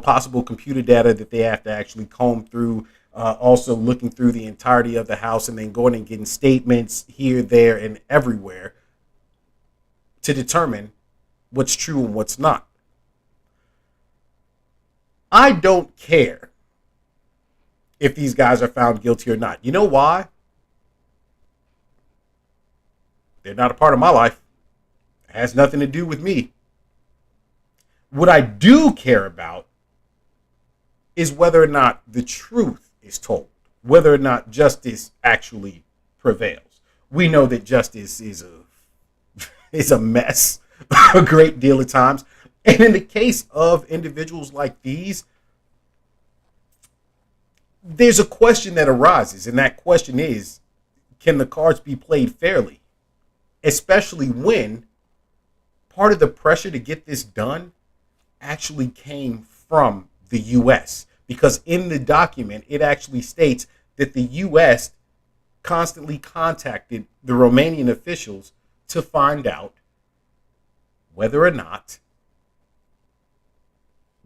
possible computer data that they have to actually comb through, also looking through the entirety of the house and then going and getting statements here, there, and everywhere to determine what's true and what's not. I don't care if these guys are found guilty or not. You know why? They're not a part of my life. It has nothing to do with me. What I do care about is whether or not the truth is told, whether or not justice actually prevails. We know that justice is a mess a great deal of times. And in the case of individuals like these, there's a question that arises, and that question is, can the cards be played fairly? Especially when part of the pressure to get this done actually came from the U.S. Because in the document, it actually states that the U.S. constantly contacted the Romanian officials to find out whether or not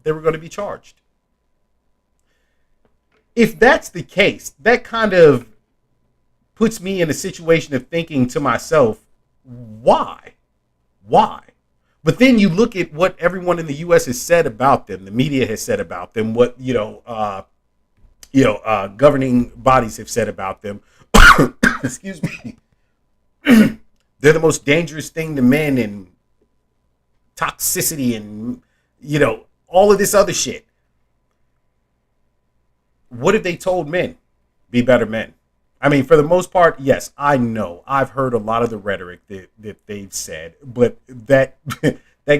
they were going to be charged. If that's the case, that kind of puts me in a situation of thinking to myself, why? Why? But then you look at what everyone in the U.S. has said about them, the media has said about them, what governing bodies have said about them. Excuse me. They're the most dangerous thing to men, and toxicity, and all of this other shit. What have they told men? Be better men. I mean, for the most part, yes, I know. I've heard a lot of the rhetoric that they've said, but that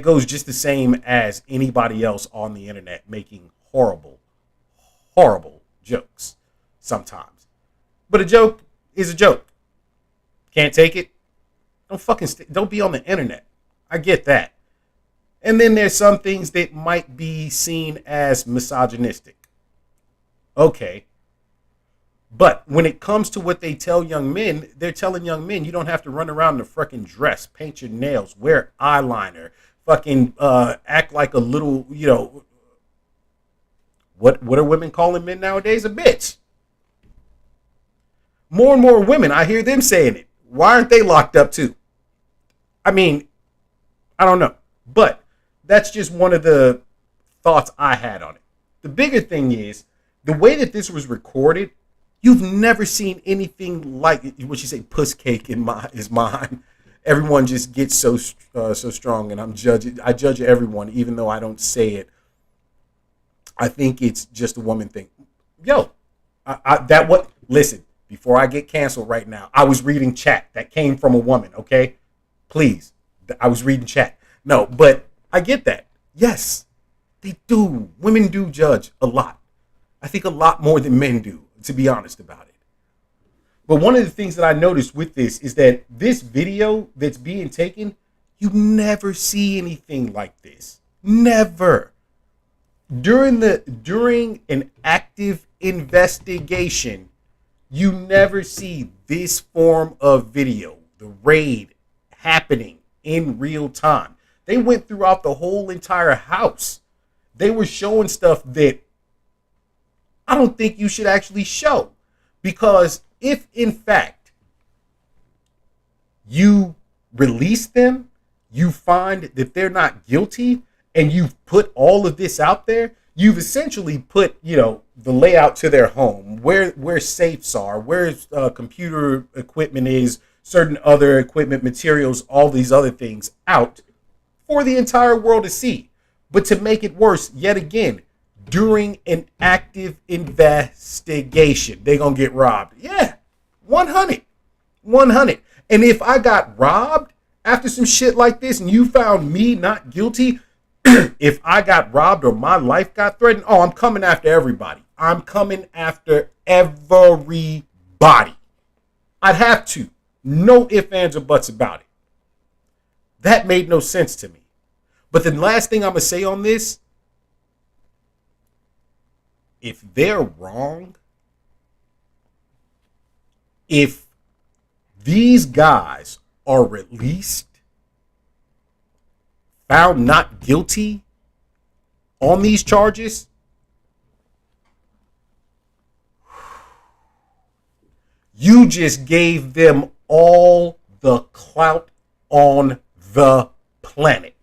goes just the same as anybody else on the internet making horrible, horrible jokes sometimes. But a joke is a joke. Can't take it? Don't be on the internet. I get that. And then there's some things that might be seen as misogynistic. Okay. But when it comes to what they tell young men, they're telling young men, you don't have to run around in a freaking dress, paint your nails, wear eyeliner, fucking act like a little, what are women calling men nowadays? A bitch. More and more women, I hear them saying it. Why aren't they locked up too? I mean, I don't know. But that's just one of the thoughts I had on it. The bigger thing is, the way that this was recorded, you've never seen anything like what you say, puss cake is mine. everyone just gets so strong, and I judge everyone, even though I don't say it. I think it's just a woman thing. Yo, listen, before I get canceled right now, I was reading chat that came from a woman, okay? Please. I was reading chat. No, but I get that. Yes, they do. Women do judge a lot. I think a lot more than men do, to be honest about it. But one of the things that I noticed with this is that this video that's being taken, you never see anything like this. Never. During an active investigation, you never see this form of video, the raid happening in real time. They went throughout the whole entire house. They were showing stuff that I don't think you should actually show, because if in fact you release them, you find that they're not guilty, and you've put all of this out there, you've essentially put, the layout to their home, where safes are, where computer equipment is, certain other equipment, materials, all these other things out for the entire world to see. But to make it worse, yet again, during an active investigation, they're going to get robbed. Yeah, 100. And if I got robbed after some shit like this and you found me not guilty, if I got robbed or my life got threatened, I'm coming after everybody. I'm coming after everybody. I'd have to. No ifs, ands, or buts about it. That made no sense to me. But the last thing I'm going to say on this, if they're wrong, if these guys are released, found not guilty on these charges, you just gave them all the clout on the planet.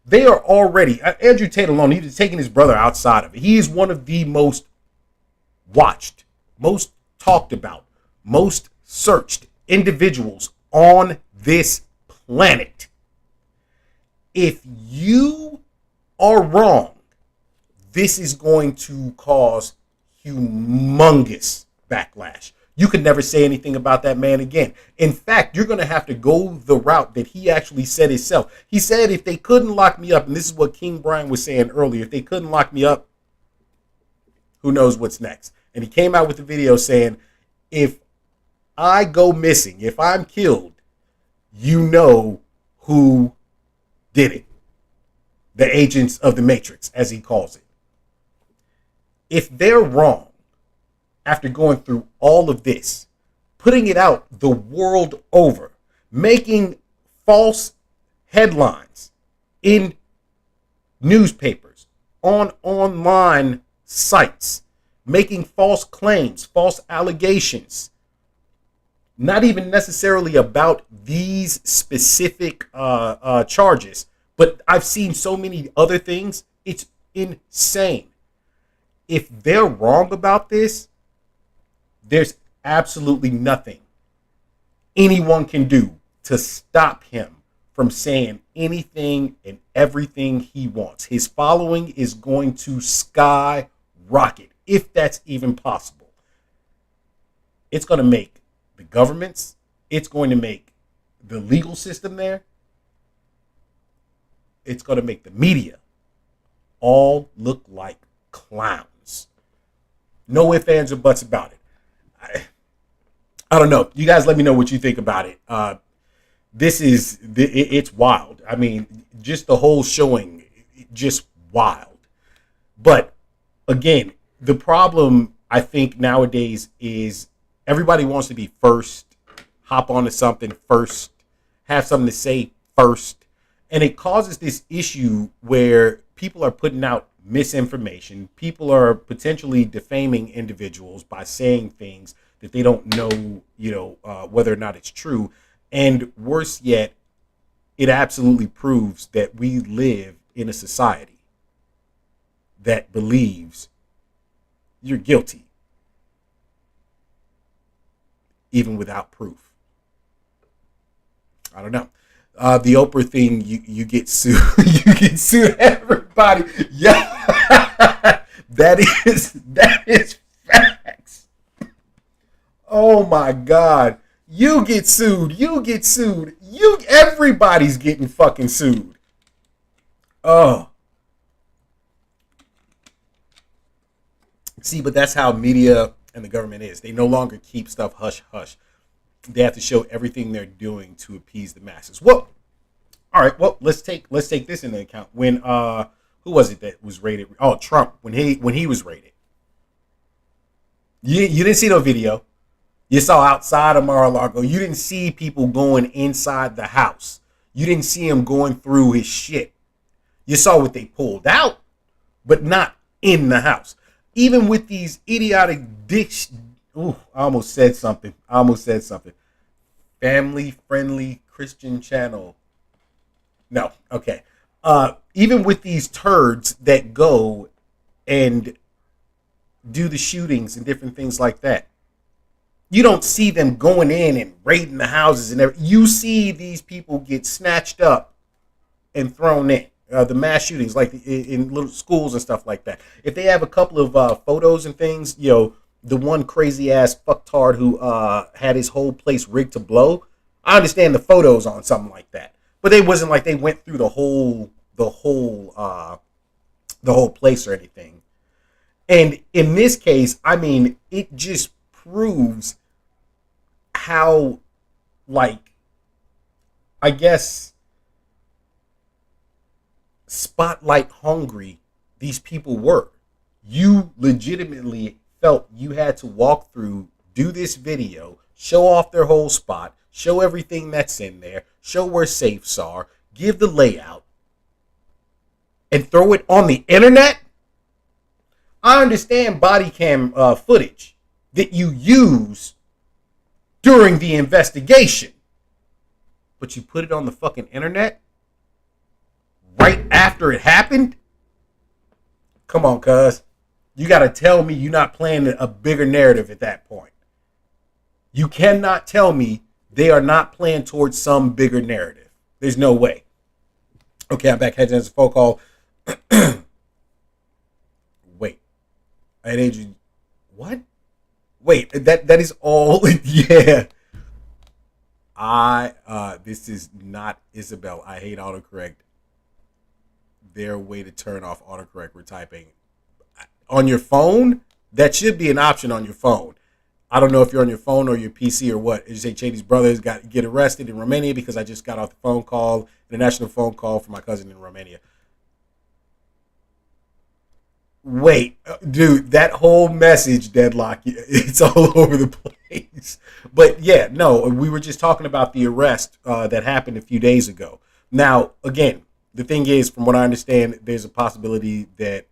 They are already, Andrew Tate alone, he's taking his brother outside of it. He is one of the most watched, most talked about, most searched individuals on this planet. If you are wrong, this is going to cause humongous backlash. You could never say anything about that man again. In fact, you're going to have to go the route that he actually said himself. He said if they couldn't lock me up, and this is what King Brian was saying earlier, if they couldn't lock me up, who knows what's next? And he came out with a video saying, if I go missing, if I'm killed, you know who did it. The agents of the Matrix, as he calls it. If they're wrong, after going through all of this, putting it out the world over, making false headlines in newspapers, on online sites, making false claims, false allegations, not even necessarily about these specific charges, but I've seen so many other things. It's insane. If they're wrong about this, there's absolutely nothing anyone can do to stop him from saying anything and everything he wants. His following is going to skyrocket, if that's even possible. It's going to make the governments, it's going to make the legal system there, it's going to make the media all look like clowns. No ifs, ands, or buts about it. I don't know. You guys let me know what you think about it. It's wild. I mean, just the whole showing, just wild. But again, the problem I think nowadays is everybody wants to be first, hop onto something first, have something to say first. And it causes this issue where people are putting out misinformation. People are potentially defaming individuals by saying things that they don't know, whether or not it's true. And worse yet, it absolutely proves that we live in a society that believes you're guilty, even without proof. I don't know. The Oprah thing, you get sued. You get sued. Everybody, yeah, that is facts. Oh my God, you get sued. You get sued. Everybody's getting fucking sued. Oh, see, but that's how media and the government is. They no longer keep stuff hush hush. They have to show everything they're doing to appease the masses. Well, all right. Well, let's take this into account. When who was it that was raided? Oh, Trump. When he was raided, you didn't see no video. You saw outside of Mar-a-Lago. You didn't see people going inside the house. You didn't see him going through his shit. You saw what they pulled out, but not in the house. Even with these idiotic dicks. Ooh, I almost said something. Family-friendly Christian channel. No, okay. Even with these turds that go and do the shootings and different things like that, you don't see them going in and raiding the houses and everything. You see these people get snatched up and thrown in. The mass shootings, like in little schools and stuff like that. If they have a couple of photos and things, the one crazy ass fucktard who had his whole place rigged to blow, I understand the photos on something like that, but it wasn't like they went through the whole place or anything. And in this case, I mean, it just proves how, like, I guess, spotlight hungry these people were. You legitimately felt you had to walk through, do this video, show off their whole spot, show everything that's in there, show where safes are, give the layout, and throw it on the internet? I understand body cam footage that you use during the investigation, but you put it on the fucking internet right after it happened? Come on, cuz. You got to tell me you're not playing a bigger narrative at that point. You cannot tell me they are not playing towards some bigger narrative. There's no way. Okay, I'm back. Heads as a phone call. Wait. I had Adrian. What? Wait, that is all. Yeah. This is not Isabel. I hate autocorrect. Their way to turn off autocorrect. We're typing on your phone. That should be an option on your phone. I don't know if you're on your phone or your PC or what. You say Chady's brothers got get arrested in Romania because I just got off the phone call, international phone call from my cousin in Romania. Wait, dude, that whole message, Deadlock, it's all over the place. But yeah, no, we were just talking about the arrest that happened a few days ago. Now, again, the thing is, from what I understand, there's a possibility that,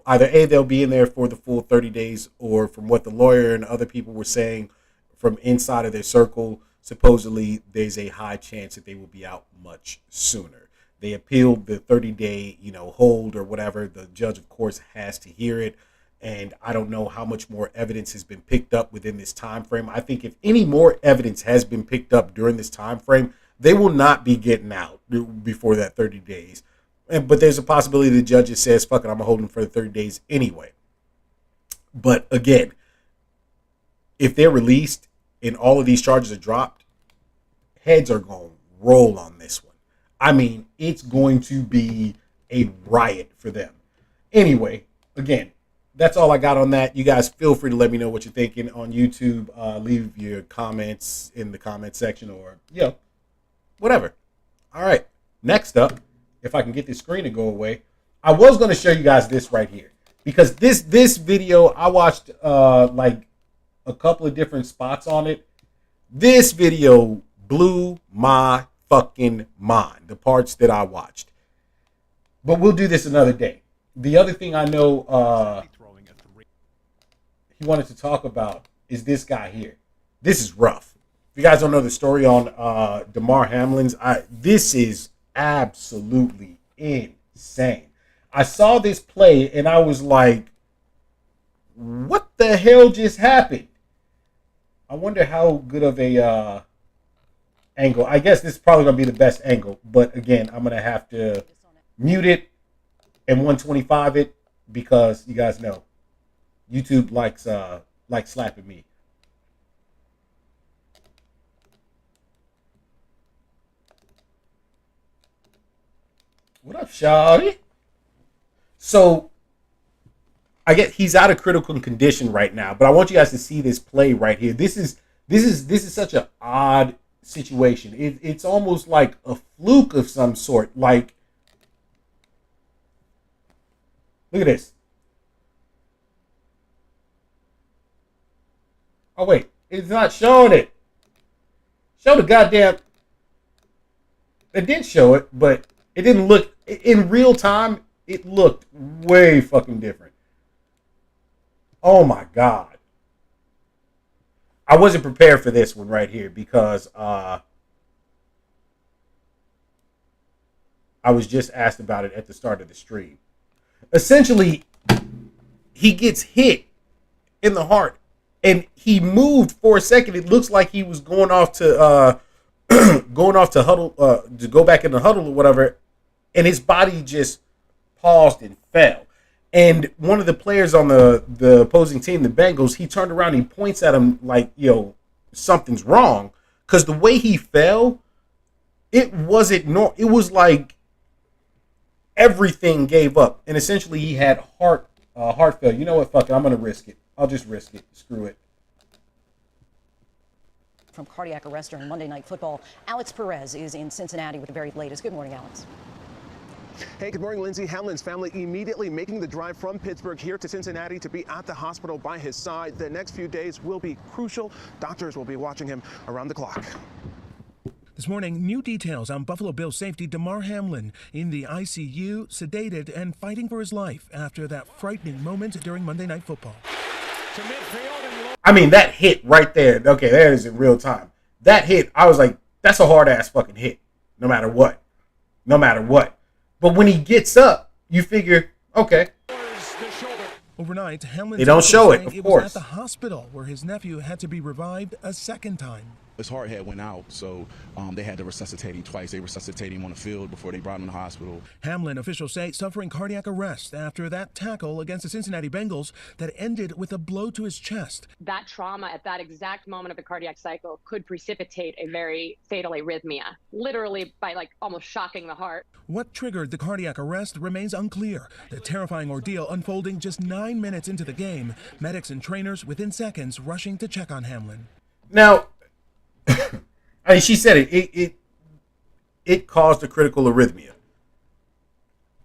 either A, they'll be in there for the full 30 days, or from what the lawyer and other people were saying from inside of their circle, supposedly there's a high chance that they will be out much sooner. They appealed the 30-day, hold or whatever. The judge, of course, has to hear it. And I don't know how much more evidence has been picked up within this time frame. I think if any more evidence has been picked up during this time frame, they will not be getting out before that 30 days. But there's a possibility the judge just says, fuck it, I'm going to hold them for the 30 days anyway. But again, if they're released and all of these charges are dropped, heads are going to roll on this one. I mean, it's going to be a riot for them. Anyway, again, that's all I got on that. You guys feel free to let me know what you're thinking on YouTube. Leave your comments in the comment section or, whatever. All right. Next up, if I can get this screen to go away, I was going to show you guys this right here. Because this video, I watched like a couple of different spots on it. This video blew my fucking mind, the parts that I watched. But we'll do this another day. The other thing I know he wanted to talk about is this guy here. This is rough. If you guys don't know the story on Damar Hamlin's, this is absolutely insane. I saw this play and I was like, what the hell just happened? I wonder how good of a angle. I guess this is probably going to be the best angle. But again, I'm going to have to mute it and 125 it because you guys know YouTube likes slapping me. What up, shawty? So I get he's out of critical condition right now, but I want you guys to see this play right here. This is such an odd situation. It's almost like a fluke of some sort. Like, look at this. Oh wait, it's not showing it. Show the goddamn. It did show it, but it didn't look in real time. It looked way fucking different. Oh my God. I wasn't prepared for this one right here because I was just asked about it at the start of the stream. Essentially, he gets hit in the heart and he moved for a second. It looks like he was going off to huddle, to go back in the huddle or whatever, and his body just paused and fell. And one of the players on the opposing team, the Bengals, he turned around and he points at him like, something's wrong. Because the way he fell, it wasn't normal. It was like everything gave up. And essentially he had heart failure. You know what? Fuck it. I'm going to risk it. I'll just risk it. Screw it. From cardiac arrest during Monday Night Football, Alex Perez is in Cincinnati with the very latest. Good morning, Alex. Hey, good morning, Lindsay. Hamlin's family immediately making the drive from Pittsburgh here to Cincinnati to be at the hospital by his side. The next few days will be crucial. Doctors will be watching him around the clock. This morning, new details on Buffalo Bills safety Damar Hamlin in the ICU, sedated and fighting for his life after that frightening moment during Monday Night Football. I mean, that hit right there. Okay, that is in real time. That hit, I was like, that's a hard-ass fucking hit, no matter what. No matter what. But when he gets up, you figure, okay. Overnight, Hamlin they don't show it, of course. Was at the hospital where his nephew had to be revived a second time. His heart had went out, so they had to resuscitate him twice. They resuscitated him on the field before they brought him to the hospital. Hamlin, officials say, suffering cardiac arrest after that tackle against the Cincinnati Bengals that ended with a blow to his chest. That trauma at that exact moment of the cardiac cycle could precipitate a very fatal arrhythmia, literally by almost shocking the heart. What triggered the cardiac arrest remains unclear. The terrifying ordeal unfolding just 9 minutes into the game. Medics and trainers within seconds rushing to check on Hamlin. Now, I mean, she said it caused a critical arrhythmia.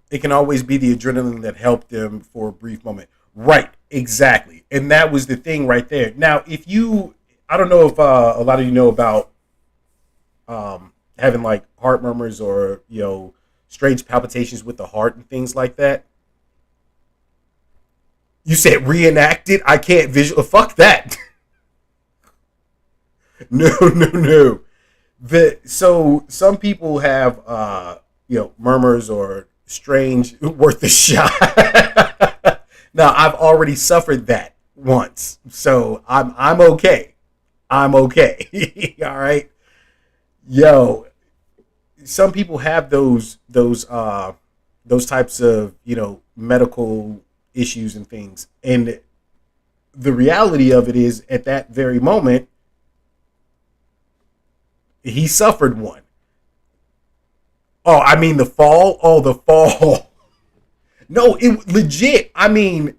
It can always be the adrenaline that helped them for a brief moment. Right, exactly. And that was the thing right there. Now, I don't know if a lot of you know about having heart murmurs or, strange palpitations with the heart and things like that. You said reenacted? I can't visual. Fuck that. No. So some people have murmurs or strange worth a shot. Now I've already suffered that once, so I'm okay. I'm okay. All right. Yo, some people have those types of medical issues and things, and the reality of it is at that very moment he suffered one. Oh, I mean the fall. Oh, the fall. No, it legit. I mean,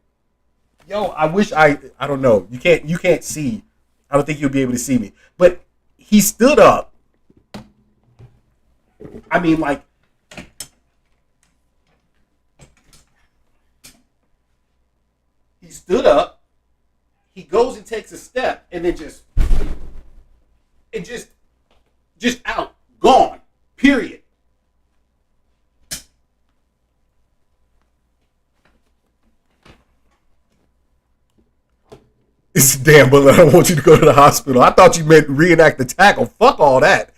I wish I don't know. You can't see. I don't think you'll be able to see me. But he stood up. I mean, he stood up. He goes and takes a step, and then just out, gone, period. It's damn bullet. I don't want you to go to the hospital. I thought you meant reenact the tackle. Fuck all that.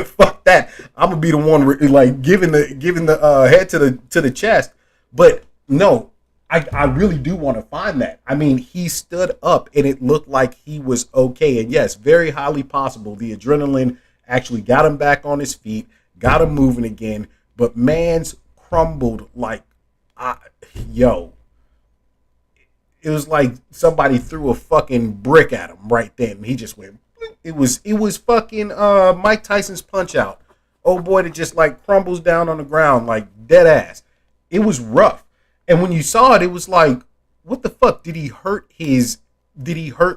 Fuck that. I'm gonna be the one giving the head to the chest. But no, I really do want to find that. I mean, he stood up and it looked like he was okay. And yes, very highly possible the adrenaline actually got him back on his feet, got him moving again. But man's crumbled like, it was like somebody threw a fucking brick at him right then. He just went. It was fucking Mike Tyson's Punch Out. Oh boy, that just like crumbles down on the ground like dead ass. It was rough. And when you saw it, it was like, what the fuck? Did he hurt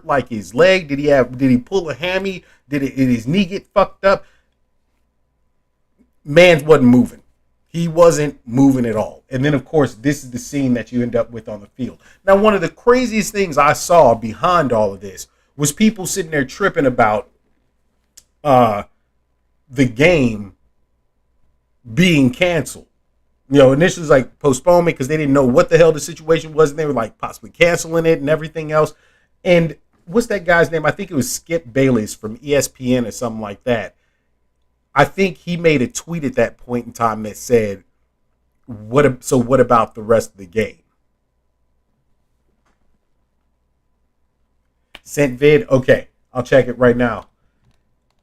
like his leg? Did he pull a hammy? Did his knee get fucked up? Man wasn't moving. He wasn't moving at all. And then, of course, this is the scene that you end up with on the field. Now, one of the craziest things I saw behind all of this was people sitting there tripping about the game being canceled. Initially it was like postponement because they didn't know what the hell the situation was, and they were like possibly canceling it and everything else. And what's that guy's name? I think it was Skip Bayless from ESPN or something like that. I think he made a tweet at that point in time that said, what about the rest of the game? Sent vid? Okay, I'll check it right now.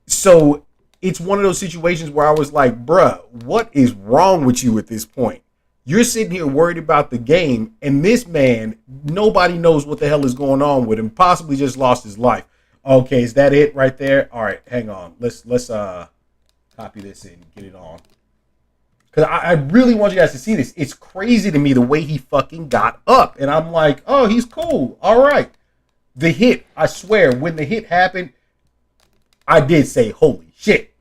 So it's one of those situations where I was like, bruh, what is wrong with you at this point? You're sitting here worried about the game, and this man, nobody knows what the hell is going on with him, possibly just lost his life. Okay, is that it right there? All right, hang on. Let's copy this and get it on. Because I really want you guys to see this. It's crazy to me the way he fucking got up. And I'm like, oh, he's cool. All right. The hit, I swear, when the hit happened, I did say, holy shit.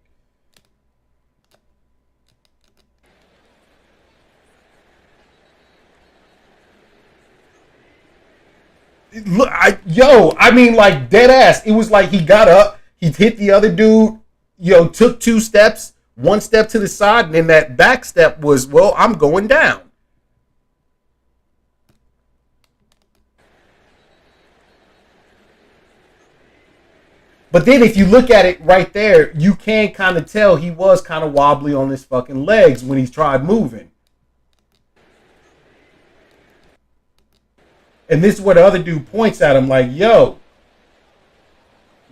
Look, I mean, like dead ass. It was like he got up, he hit the other dude, took 2 steps, 1 step to the side, and then that back step was, well, I'm going down. But then if you look at it right there, you can kind of tell he was kind of wobbly on his fucking legs when he tried moving. And this is where the other dude points at him like, yo.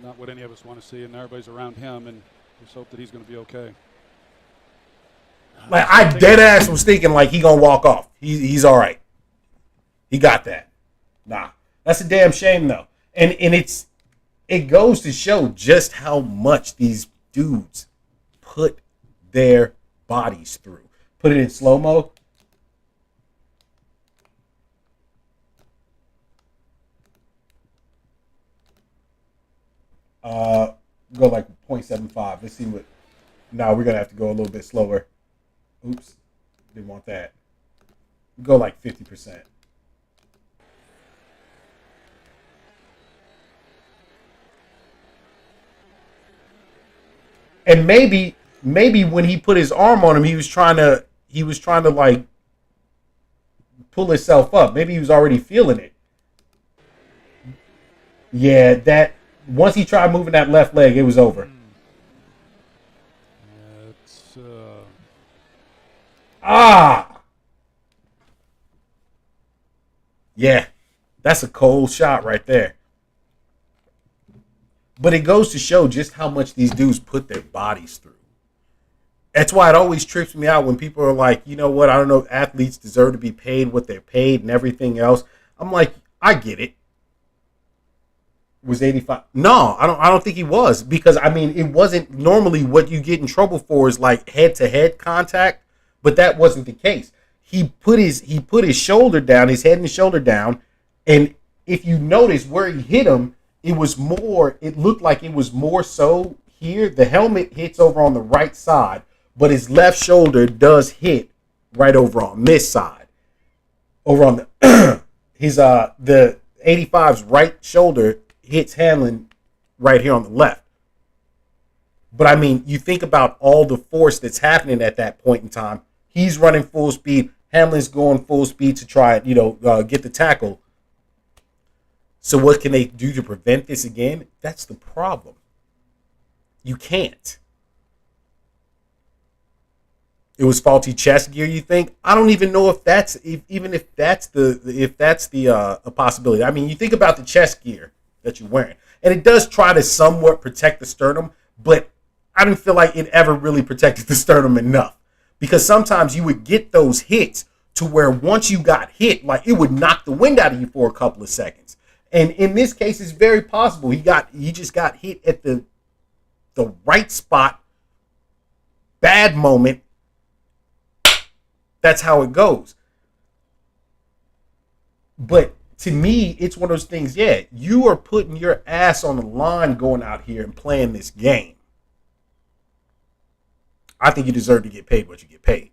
Not what any of us want to see, and everybody's around him, and just hope that he's going to be okay. Like, I dead ass was thinking like he gonna walk off. He's all right. He got that. Nah, that's a damn shame though. And it goes to show just how much these dudes put their bodies through. Put it in slow mo. Go like 0.75. Let's see what. No, we're gonna have to go a little bit slower. Oops, didn't want that. Go like 50%. And maybe when he put his arm on him, he was trying to like pull himself up. Maybe he was already feeling it. Yeah, that once he tried moving that left leg, it was over. Yeah, that's a cold shot right there. But it goes to show just how much these dudes put their bodies through. That's why it always trips me out when people are like, you know what, I don't know, athletes deserve to be paid what they're paid and everything else. I'm like, I get it. Was 85? No, I don't think he was, because I mean, it wasn't normally what you get in trouble for is like head-to-head contact, but that wasn't the case. He put his shoulder down, his head and shoulder down, and if you notice where he hit him, it looked like it was more so here. The helmet hits over on the right side, but his left shoulder does hit right over on this side. Over on the the 85's right shoulder hits Hamlin right here on the left. But I mean, you think about all the force that's happening at that point in time. He's running full speed. Hamlin's going full speed to try get the tackle. So what can they do to prevent this again? That's the problem. You can't. It was faulty chest gear, you think? I don't even know if that's a possibility. I mean, you think about the chest gear that you're wearing, and it does try to somewhat protect the sternum, but I didn't feel like it ever really protected the sternum enough, because sometimes you would get those hits to where once you got hit, like it would knock the wind out of you for a couple of seconds. And in this case, it's very possible he just got hit at the right spot, bad moment. That's how it goes. But to me, it's one of those things, yeah, you are putting your ass on the line going out here and playing this game. I think you deserve to get paid what you get paid,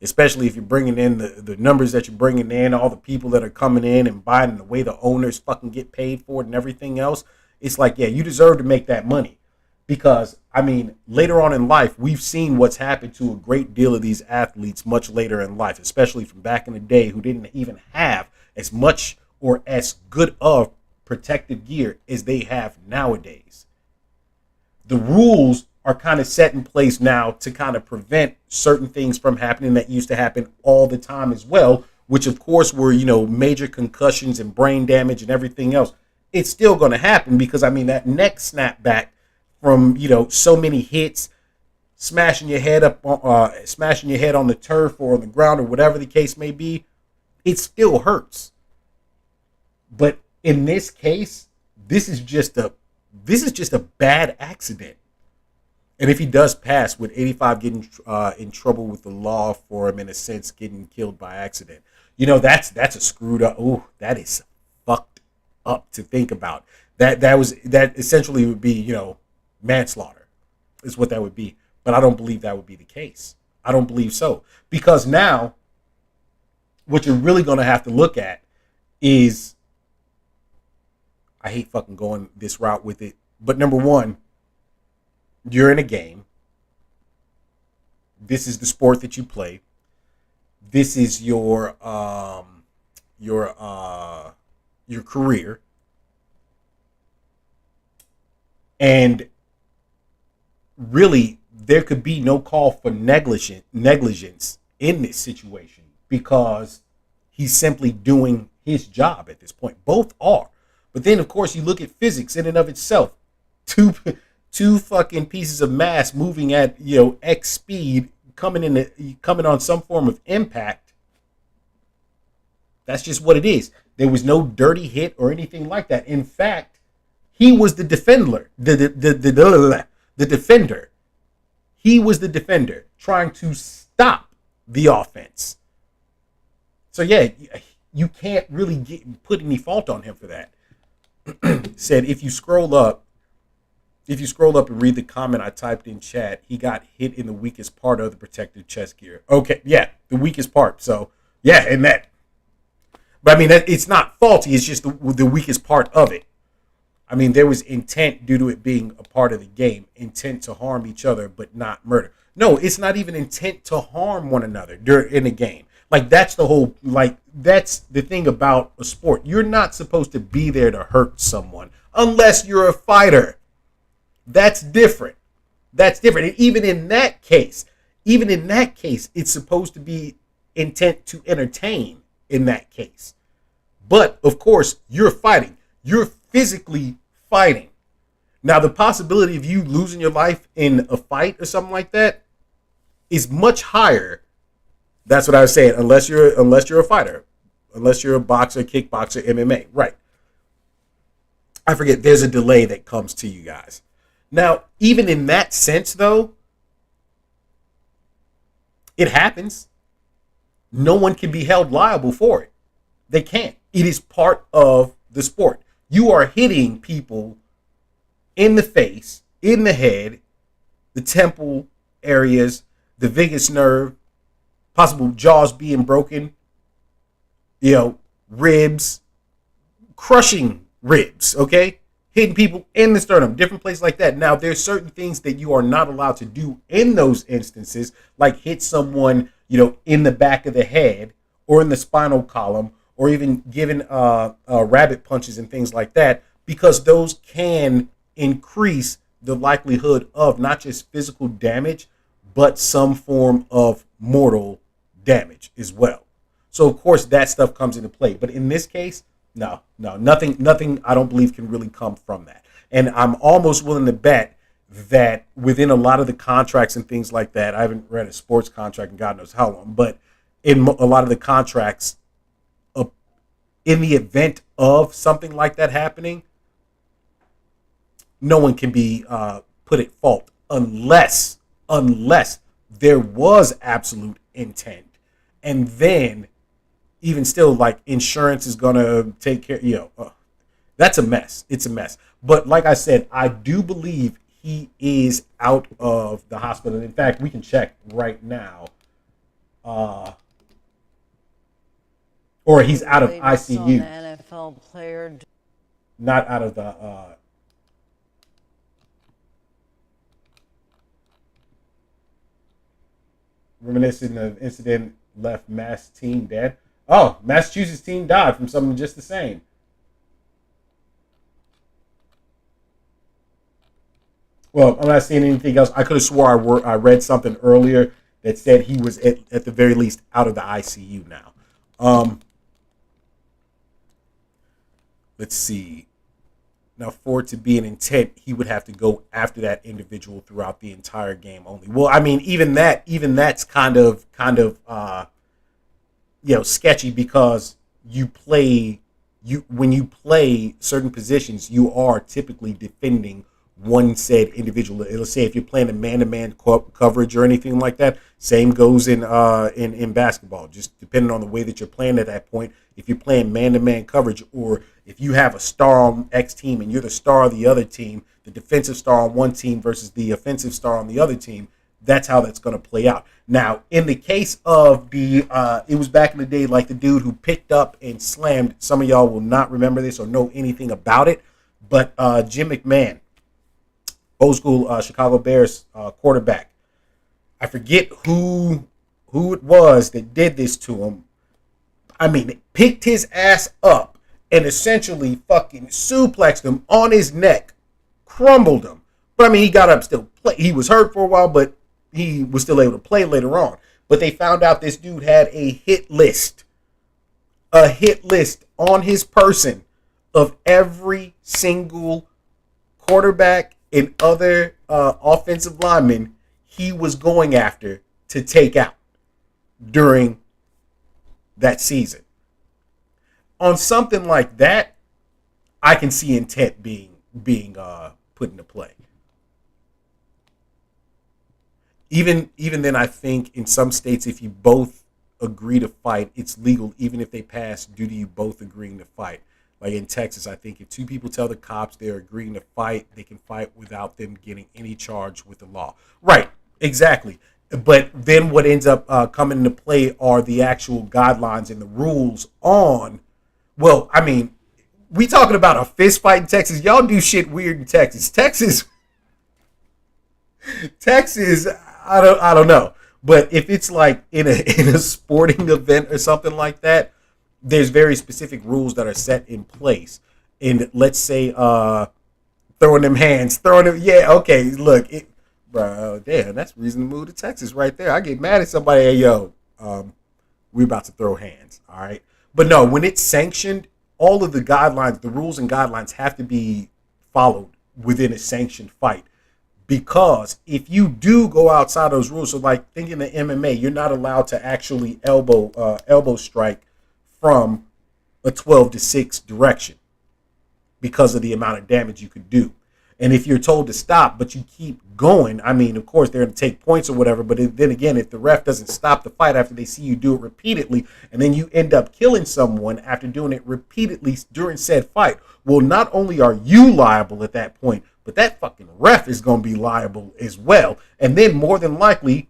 especially if you're bringing in the numbers that you're bringing in, all the people that are coming in and buying, and the way the owners fucking get paid for it and everything else. It's like, yeah, you deserve to make that money. Because, I mean, later on in life, we've seen what's happened to a great deal of these athletes much later in life, especially from back in the day, who didn't even have as much or as good of protective gear as they have nowadays. The rules are kind of set in place now to kind of prevent certain things from happening that used to happen all the time as well, which of course were, major concussions and brain damage and everything else. It's still going to happen because, I mean, that neck snapback from, so many hits, smashing your head on the turf or on the ground or whatever the case may be, it still hurts. But in this case, this is just a bad accident. And if he does pass, with 85 getting in trouble with the law for him, in a sense, getting killed by accident, that's a screwed up. Oh, that is fucked up to think about. That essentially would be, manslaughter is what that would be. But I don't believe that would be the case. I don't believe so. Because now what you're really going to have to look at is, I hate fucking going this route with it, but number one, you're in a game. This is the sport that you play. This is your career. And really, there could be no call for negligence in this situation, because he's simply doing his job at this point. Both are. But then, of course, you look at physics in and of itself. Two fucking pieces of mass moving at, X speed, coming on some form of impact. That's just what it is. There was no dirty hit or anything like that. In fact, he was the defender. The defender. He was the defender trying to stop the offense. So yeah, you can't really put any fault on him for that. Said if you scroll up and read the comment I typed in chat, he got hit in the weakest part of the protective chest gear. Okay, yeah, the weakest part. So yeah, and that. But I mean, it's not faulty. It's just the weakest part of it. I mean, there was intent due to it being a part of the game, intent to harm each other, but not murder. No, it's not even intent to harm one another in a game. Like, that's that's the thing about a sport. You're not supposed to be there to hurt someone unless you're a fighter. That's different. And even in that case, it's supposed to be intent to entertain in that case. But, of course, you're fighting. You're physically fighting. Now, the possibility of you losing your life in a fight or something like that is much higher. That's what I was saying. Unless you're a fighter, unless you're a boxer, kickboxer, MMA, right? I forget. There's a delay that comes to you guys. Now, even in that sense, though, it happens. No one can be held liable for it. They can't. It is part of the sport. You are hitting people in the face, in the head, the temple areas, the vagus nerve, possible jaws being broken, ribs, crushing ribs, okay? Hitting people in the sternum, different places like that. Now, there's certain things that you are not allowed to do in those instances, like hit someone, in the back of the head or in the spinal column, or even giving rabbit punches and things like that, because those can increase the likelihood of not just physical damage, but some form of mortal damage as well. So, of course, that stuff comes into play. But in this case, no, nothing I don't believe can really come from that. And I'm almost willing to bet that within a lot of the contracts and things like that, I haven't read a sports contract in God knows how long, but in a lot of the contracts, in the event of something like that happening, no one can be put at fault unless there was absolute intent. And then even still, like, insurance is going to take care, that's a mess. It's a mess. But like I said, I do believe he is out of the hospital. In fact, we can check right now. Or he's out of ICU. NFL player. Not out of the reminiscent of incident left Mass team dead. Oh, Massachusetts team died from something just the same. Well, I'm not seeing anything else. I could have swore I read something earlier that said he was at the very least out of the ICU now. Let's see. Now, for it to be an intent, he would have to go after that individual throughout the entire game only. Well, I mean, even that's kind of sketchy, because when you play certain positions, you are typically defending one said individual. Let's say if you're playing a man-to-man coverage or anything like that, same goes in basketball. Just depending on the way that you're playing at that point. If you're playing man-to-man coverage, or if you have a star on X team and you're the star of the other team, the defensive star on one team versus the offensive star on the other team, that's how that's going to play out. Now, in the case of it was back in the day, like the dude who picked up and slammed. Some of y'all will not remember this or know anything about it, but Jim McMahon, old school Chicago Bears quarterback. I forget who it was that did this to him. I mean, picked his ass up and essentially fucking suplexed him on his neck, crumbled him. But I mean, he got up, still play. He was hurt for a while, but he was still able to play later on. But they found out this dude had a hit list on his person of every single quarterback and other offensive linemen he was going after to take out during that season. On something like that, I can see intent being put into play. Even then, I think in some states, if you both agree to fight, it's legal, even if they pass due to you both agreeing to fight. Like in Texas, I think if two people tell the cops they're agreeing to fight, they can fight without them getting any charge with the law. Right, exactly. But then what ends up coming into play are the actual guidelines and the rules on, well, I mean, we talking about a fist fight in Texas. Y'all do shit weird in Texas. Texas, I don't know. But if it's like in a sporting event or something like that, there's very specific rules that are set in place. And let's say throwing them, yeah, okay, look, bro, damn, that's reason to move to Texas right there. I get mad at somebody, hey, yo, we're about to throw hands, all right? But no, when it's sanctioned, all of the guidelines, the rules and guidelines have to be followed within a sanctioned fight. Because if you do go outside those rules, so like thinking the MMA, you're not allowed to actually elbow strike from a 12-6 direction because of the amount of damage you could do. And if you're told to stop, but you keep going, I mean, of course, they're going to take points or whatever. But then again, if the ref doesn't stop the fight after they see you do it repeatedly, and then you end up killing someone after doing it repeatedly during said fight, well, not only are you liable at that point, but that fucking ref is going to be liable as well. And then more than likely,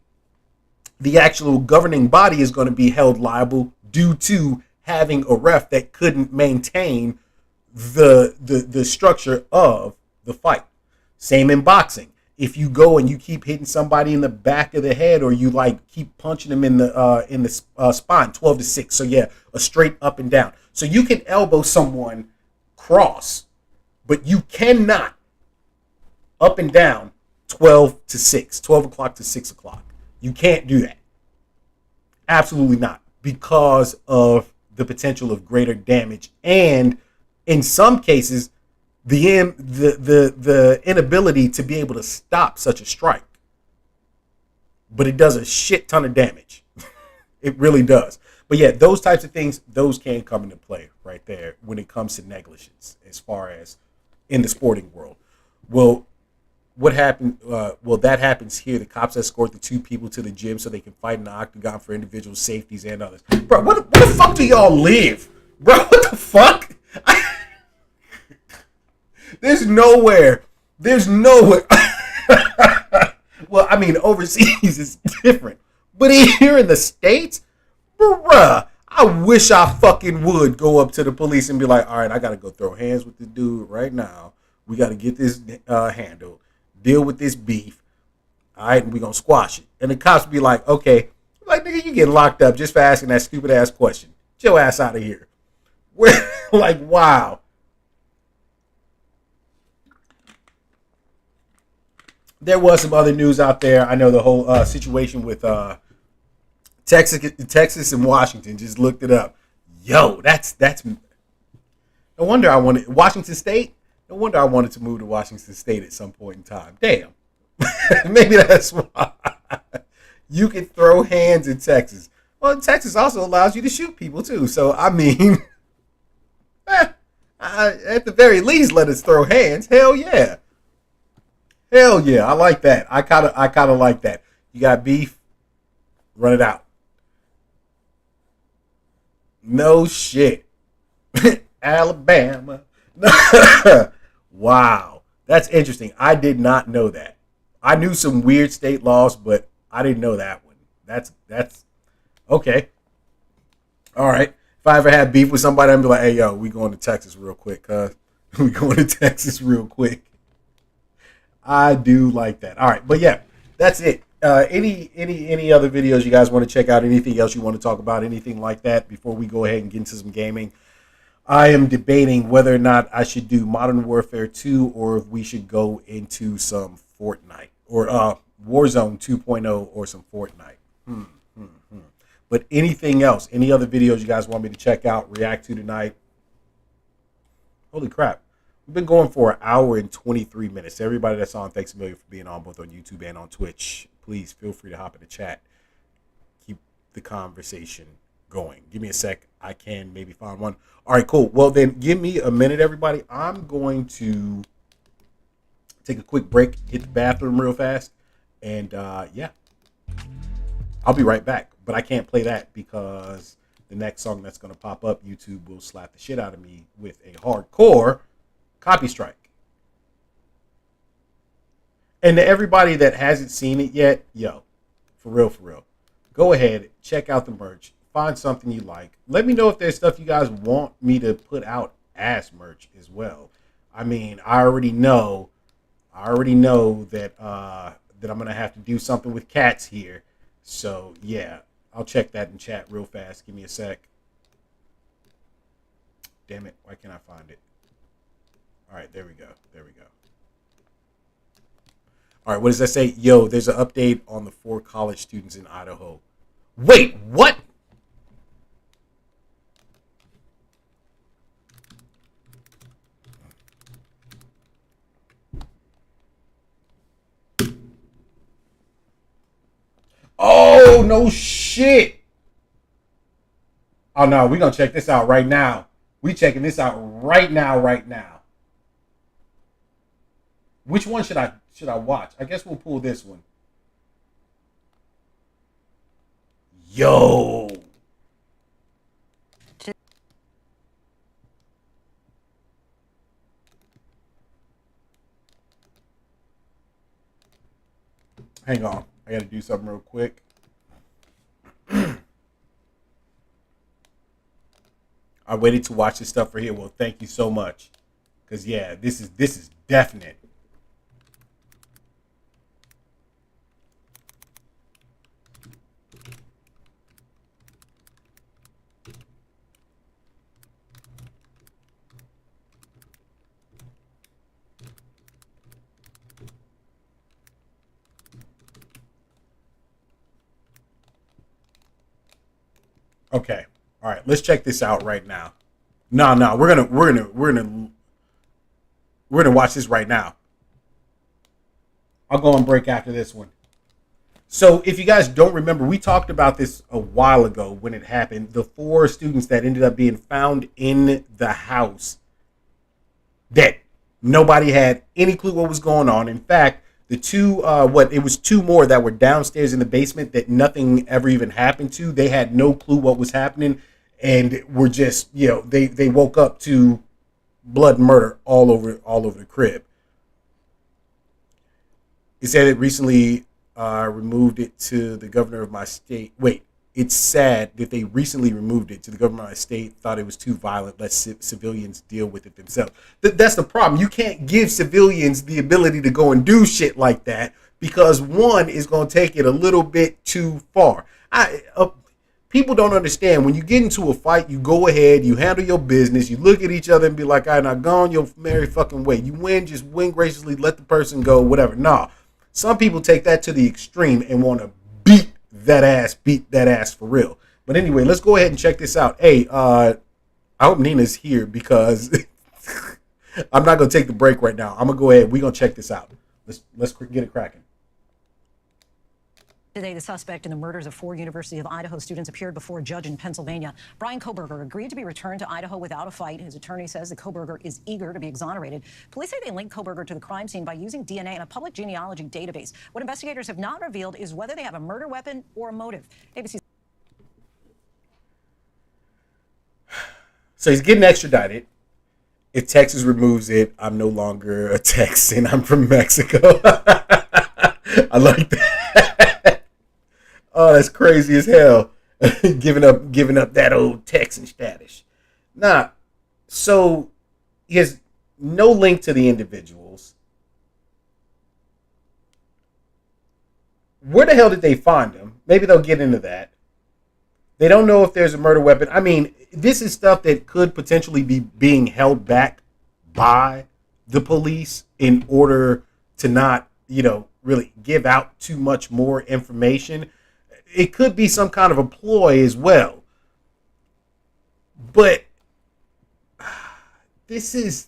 the actual governing body is going to be held liable due to having a ref that couldn't maintain the structure of the fight. Same in boxing. If you go and you keep hitting somebody in the back of the head, or you like keep punching them in the spine, 12-6. So yeah, a straight up and down. So you can elbow someone cross, but you cannot up and down 12-6, 12 o'clock to 6 o'clock. You can't do that. Absolutely not, because of the potential of greater damage, and in some cases, the inability to be able to stop such a strike. But it does a shit ton of damage. It really does. But yeah, those types of things, those can come into play right there when it comes to negligence as far as in the sporting world. Well, what happened? Well, that happens here. The cops escort the two people to the gym so they can fight in the octagon for individual safeties and others. Bro, where the fuck do y'all live? Bro, what the fuck? There's nowhere. Well, I mean, overseas is different. But here in the States, bruh, I wish I fucking would go up to the police and be like, all right, I got to go throw hands with the dude right now. We got to get this handled. Deal with this beef. All right, and we're going to squash it. And the cops be like, okay. Like, nigga, you get locked up just for asking that stupid ass question. Get your ass out of here. We're like, wow. There was some other news out there. I know the whole situation with Texas and Washington. Just looked it up. Yo, that's. No wonder I wanted Washington State. No wonder I wanted to move to Washington State at some point in time. Damn. Maybe that's why. You can throw hands in Texas. Well, Texas also allows you to shoot people too. So I mean, at the very least, let us throw hands. Hell yeah. Hell yeah, I like that. I kind of like that. You got beef, run it out. No shit. Alabama. Wow, that's interesting. I did not know that. I knew some weird state laws, but I didn't know that one. That's okay. All right. If I ever had beef with somebody, I'd be like, hey, yo, we going to Texas real quick, cuz. We going to Texas real quick. I do like that. All right, but yeah, that's it. Any other videos you guys want to check out? Anything else you want to talk about? Anything like that before we go ahead and get into some gaming? I am debating whether or not I should do Modern Warfare 2 or if we should go into some Fortnite or Warzone 2.0 or some Fortnite. But anything else? Any other videos you guys want me to check out, react to tonight? Holy crap. We've been going for an hour and 23 minutes. Everybody that's on, thanks a million for being on both on YouTube and on Twitch. Please feel free to hop in the chat. Keep the conversation going. Give me a sec. I can maybe find one. All right, cool. Well, then give me a minute, everybody. I'm going to take a quick break, hit the bathroom real fast, and yeah, I'll be right back. But I can't play that because the next song that's going to pop up, YouTube will slap the shit out of me with a hardcore copy strike. And to everybody that hasn't seen it yet, yo, for real, go ahead, check out the merch, find something you like. Let me know if there's stuff you guys want me to put out as merch as well. I mean, I already know that that I'm gonna have to do something with cats here. So yeah, I'll check that in chat real fast. Give me a sec. Damn it, why can't I find it? All right, there we go. All right, what does that say? Yo, there's an update on the 4 college students in Idaho. Wait, what? Oh, no shit. Oh, no, we're going to check this out right now. We checking this out right now. Which one should I watch? I guess we'll pull this one. Yo. Hang on. I got to do something real quick. I waited to watch this stuff for here. Well, thank you so much. Because, yeah, this is definite. Okay. All right. Let's check this out right now. No. We're gonna. We're going to watch this right now. I'll go on break after this one. So if you guys don't remember, we talked about this a while ago when it happened. The 4 students that ended up being found in the house dead. Nobody had any clue what was going on. In fact, the 2, it was 2 more that were downstairs in the basement that nothing ever even happened to. They had no clue what was happening and were just, they woke up to blood and murder all over the crib. It said it recently removed it to the governor of my state. Wait, it's sad that they recently removed it to the governor of my state, thought it was too violent, let civilians deal with it themselves. That's the problem. You can't give civilians the ability to go and do shit like that because one is going to take it a little bit too far. People don't understand. When you get into a fight, you go ahead, you handle your business, you look at each other and be like, all right, now go on your merry fucking way. You win, just win graciously, let the person go, whatever. Nah, some people take that to the extreme and want to beat that ass for real. But anyway, let's go ahead and check this out. Hey, I hope Nina's here because I'm not going to take the break right now. I'm going to go ahead. We're going to check this out. Let's get it cracking. Today, the suspect in the murders of 4 University of Idaho students appeared before a judge in Pennsylvania. Brian Koberger agreed to be returned to Idaho without a fight. His attorney says that Koberger is eager to be exonerated. Police say they linked Koberger to the crime scene by using DNA in a public genealogy database. What investigators have not revealed is whether they have a murder weapon or a motive. ABC. So he's getting extradited. If Texas removes it, I'm no longer a Texan. I'm from Mexico. I like that. Oh, that's crazy as hell. giving up that old Texan status. Nah, so he has no link to the individuals. Where the hell did they find him? Maybe they'll get into that. They don't know if there's a murder weapon. I mean, this is stuff that could potentially be being held back by the police in order to not, really give out too much more information. It could be some kind of a ploy as well. But this is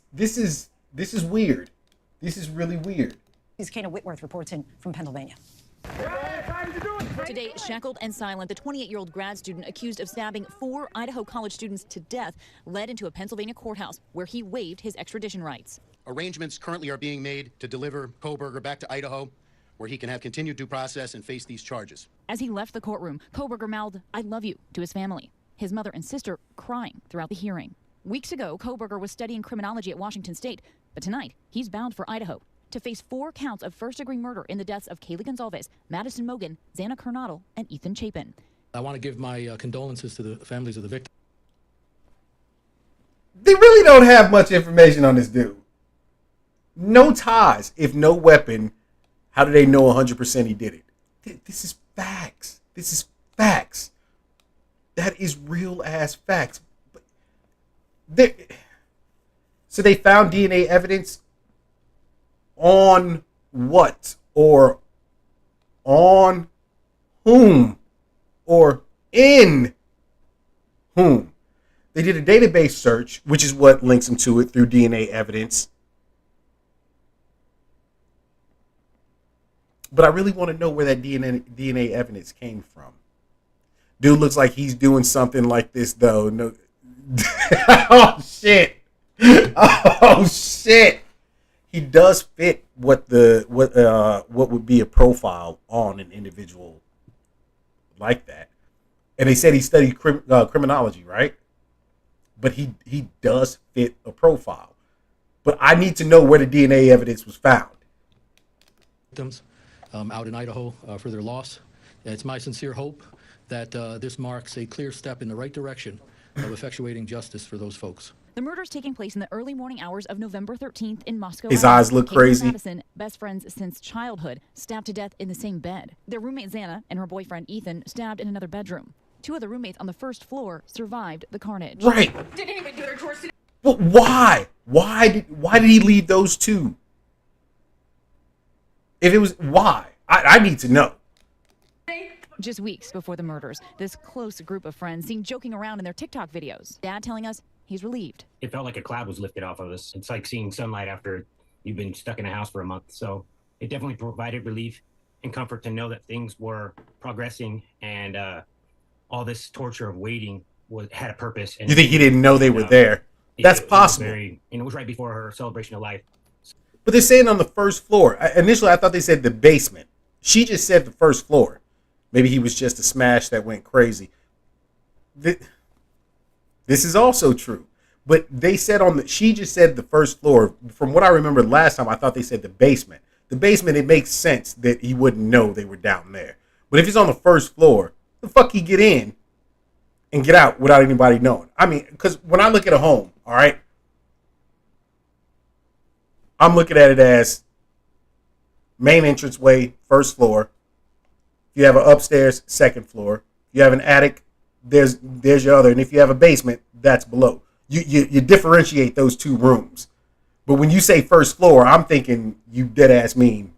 weird. This is really weird. Kana Whitworth reports in from Pennsylvania. Today, shackled and silent, the 28-year-old grad student accused of stabbing 4 Idaho college students to death led into a Pennsylvania courthouse where he waived his extradition rights. Arrangements currently are being made to deliver Koberger back to Idaho, where he can have continued due process and face these charges. As he left the courtroom, Koberger mouthed, "I love you," to his family, his mother and sister crying throughout the hearing. Weeks ago, Koberger was studying criminology at Washington State, but tonight he's bound for Idaho to face 4 counts of first-degree murder in the deaths of Kaylee Gonzalez, Madison Mogan, Xana Kernodle, and Ethan Chapin. I want to give my condolences to the families of the victims. They really don't have much information on this dude. No ties, if no weapon. How do they know 100% he did it? This is facts. This is facts. That is real ass facts. So they found DNA evidence on what? Or on whom? Or in whom? They did a database search, which is what links them to it through DNA evidence. But I really want to know where that DNA evidence came from. Dude looks like he's doing something like this, though. No. Oh, shit. Oh, shit. He does fit what would be a profile on an individual like that. And they said he studied criminology, right? But he does fit a profile. But I need to know where the DNA evidence was found. Victims out in Idaho for their loss. It's my sincere hope that this marks a clear step in the right direction of effectuating justice for those folks. The murders taking place in the early morning hours of November 13th in Moscow. His eyes look crazy. Madison, best friends since childhood, stabbed to death in the same bed. Their roommate Xana and her boyfriend Ethan stabbed in another bedroom. 2 of the roommates on the first floor survived the carnage. Right. Did anyone do their chores today? But why? Why did he leave those 2? If it was why, I need to know. Just weeks before the murders, this close group of friends seen joking around in their TikTok videos. Dad telling us he's relieved. It felt like a cloud was lifted off of us. It's like seeing sunlight after you've been stuck in a house for a month. So it definitely provided relief and comfort to know that things were progressing and all this torture of waiting had a purpose. And you think he didn't know they were there? That's possible. It was right before her celebration of life. But they're saying on the first floor. Initially, I thought they said the basement. She just said the first floor. Maybe he was just a smash that went crazy. This is also true. But they said she just said the first floor. From what I remember last time, I thought they said the basement. The basement, it makes sense that he wouldn't know they were down there. But if he's on the first floor, the fuck he get in and get out without anybody knowing? I mean, because when I look at a home, all right, I'm looking at it as main entranceway, first floor. If you have an upstairs, second floor. If you have an attic, there's your other. And if you have a basement, that's below. You differentiate those two rooms. But when you say first floor, I'm thinking you dead ass mean,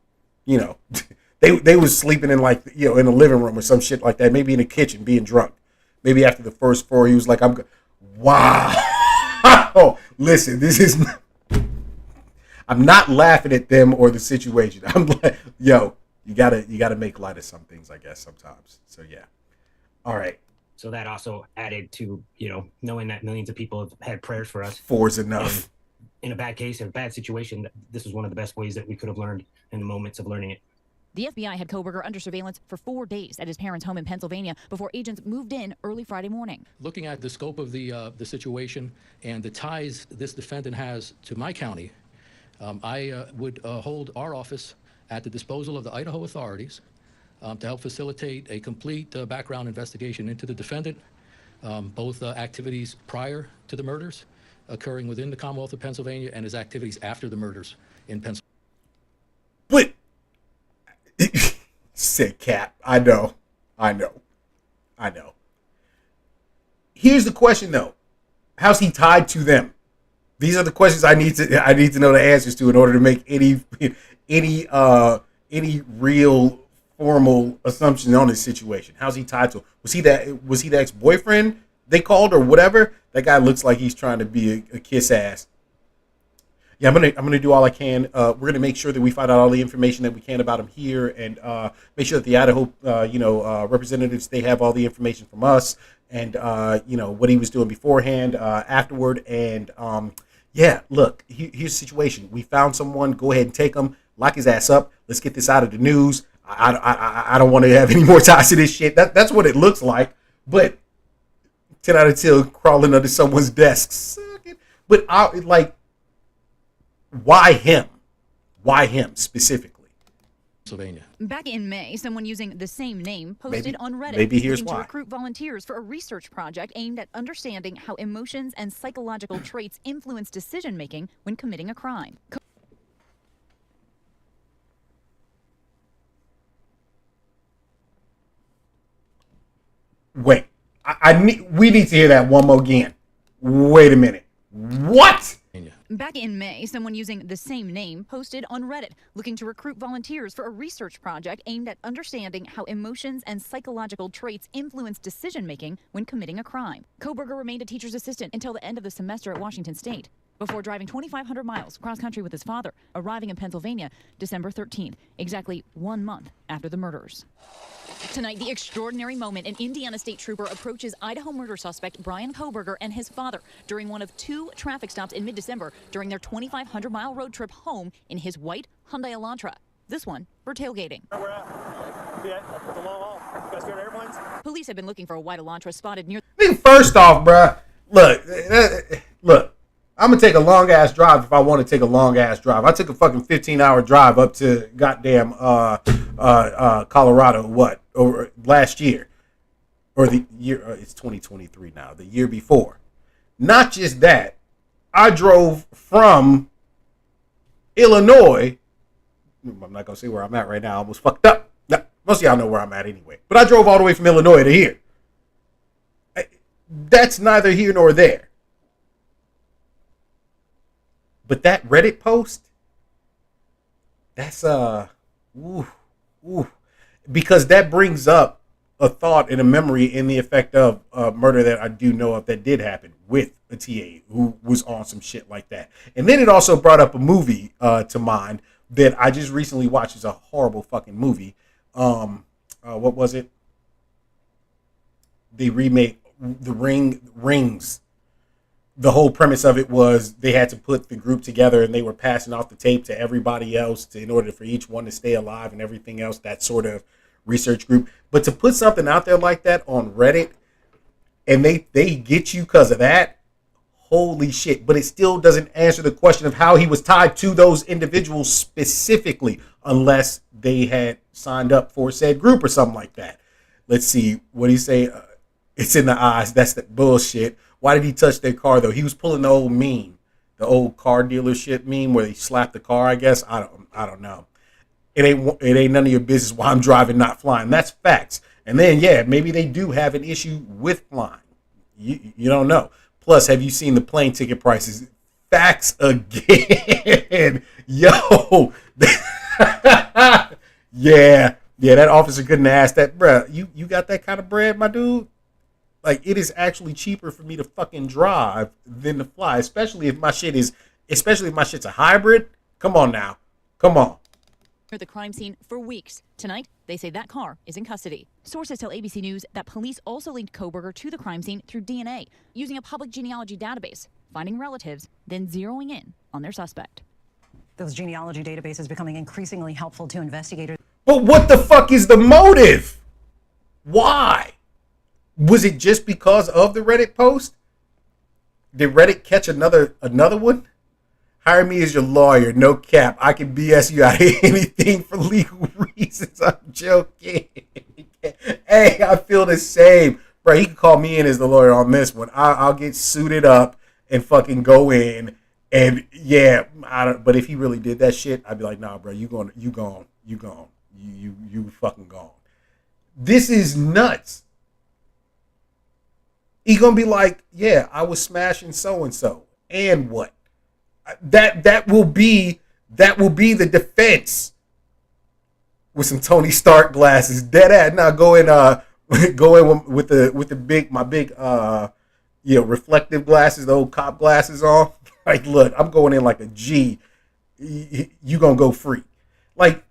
they was sleeping in in a living room or some shit like that. Maybe in the kitchen being drunk. Maybe after the first floor, he was like, wow. Listen, this is I'm not laughing at them or the situation. I'm like, you gotta make light of some things, I guess, sometimes. So yeah. All right. So that also added to, knowing that millions of people have had prayers for us. Four's enough. And in a bad case, in a bad situation, this is one of the best ways that we could have learned in the moments of learning it. The FBI had Kohberger under surveillance for 4 days at his parents' home in Pennsylvania before agents moved in early Friday morning. Looking at the scope of the situation and the ties this defendant has to my county, I would hold our office at the disposal of the Idaho authorities to help facilitate a complete background investigation into the defendant, both activities prior to the murders occurring within the Commonwealth of Pennsylvania and his activities after the murders in Pennsylvania. But said Cap, I know. Here's the question though: how's he tied to them? These are the questions I need to know the answers to in order to make any real formal assumption on this situation. How's he tied to him? Was he the ex-boyfriend they called or whatever? That guy looks like he's trying to be a kiss ass. Yeah, I'm gonna do all I can. We're gonna make sure that we find out all the information that we can about him here, and make sure that the Idaho representatives, they have all the information from us, and what he was doing beforehand, afterward, and yeah. Look, here's the situation. We found someone. Go ahead and take him. Lock his ass up. Let's get this out of the news. I don't want to have any more ties to this shit. That's what it looks like. But 10 out of 10 crawling under someone's desks. But why him? Why him specifically? Pennsylvania. Back in May, someone using the same name posted on Reddit maybe here's looking why. to recruit volunteers for a research project aimed at understanding how emotions and psychological traits influence decision-making when committing a crime. Wait, we need to hear that one more again. Wait a minute. What? Back in May, someone using the same name posted on Reddit looking to recruit volunteers for a research project aimed at understanding how emotions and psychological traits influence decision-making when committing a crime. Kohberger remained a teacher's assistant until the end of the semester at Washington State, before driving 2,500 miles cross-country with his father, arriving in Pennsylvania December 13th, exactly 1 month after the murders. Tonight, the extraordinary moment an Indiana state trooper approaches Idaho murder suspect Brian Kohberger and his father during one of 2 traffic stops in mid-December during their 2,500-mile road trip home in his white Hyundai Elantra. This one for tailgating. Where we're at? Yeah, the long haul. You guys scared of airplanes? Police have been looking for a white Elantra spotted near... First off, bruh, look. I'm gonna take a long ass drive if I want to take a long ass drive. I took a fucking 15-hour drive up to goddamn Colorado. Over last year, or the year? It's 2023 now. The year before. Not just that, I drove from Illinois. I'm not gonna say where I'm at right now. I almost fucked up. Most of y'all know where I'm at anyway. But I drove all the way from Illinois to here. That's neither here nor there. But that Reddit post, that's because that brings up a thought and a memory in the effect of murder that I do know of that did happen with a TA who was on some shit like that. And then it also brought up a movie to mind that I just recently watched. It's a horrible fucking movie. What was it? The remake, The Rings. The whole premise of it was they had to put the group together and they were passing off the tape to everybody else in order for each one to stay alive and everything else, that sort of research group. But to put something out there like that on Reddit and they get you because of that, holy shit. But it still doesn't answer the question of how he was tied to those individuals specifically, unless they had signed up for said group or something like that. Let's see. What do you say? It's in the eyes. That's the bullshit. Why did he touch their car though? He was pulling the old meme, the old car dealership meme where they slapped the car. I guess I don't know. It ain't none of your business why I'm driving, not flying. That's facts. And then yeah, maybe they do have an issue with flying. You don't know. Plus, have you seen the plane ticket prices? Facts again, yo. yeah. That officer couldn't ask that, bruh. You got that kind of bread, my dude? Like, it is actually cheaper for me to fucking drive than to fly, especially if my shit's a hybrid. Come on now. Come on. The crime scene for weeks. Tonight, they say that car is in custody. Sources tell ABC News that police also linked Kohberger to the crime scene through DNA, using a public genealogy database, finding relatives, then zeroing in on their suspect. Those genealogy databases becoming increasingly helpful to investigators. But what the fuck is the motive? Why? Was it just because of the Reddit post? Did Reddit catch another one? Hire me as your lawyer, no cap. I can BS you out of anything for legal reasons. I'm joking. Hey, I feel the same. Bro, he can call me in as the lawyer on this one. I'll get suited up and fucking go in. And yeah, but if he really did that shit, I'd be like, nah, bro, you gone. You fucking gone. This is nuts. He gonna be like, yeah, I was smashing so and so, and what? That will be the defense with some Tony Stark glasses. Dead ass. Now go in with the big reflective glasses, the old cop glasses on. Like, look, I'm going in like a G. You gonna go free. Like,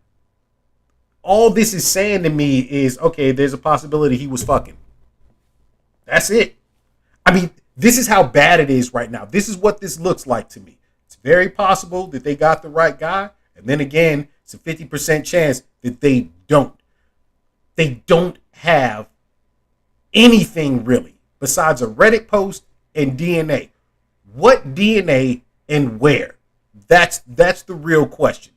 all this is saying to me is, okay, there's a possibility he was fucking. That's it. I mean, this is how bad it is right now. This is what this looks like to me. It's very possible that they got the right guy. And then again, it's a 50% chance that they don't. They don't have anything really besides a Reddit post and DNA. What DNA and where? That's the real question.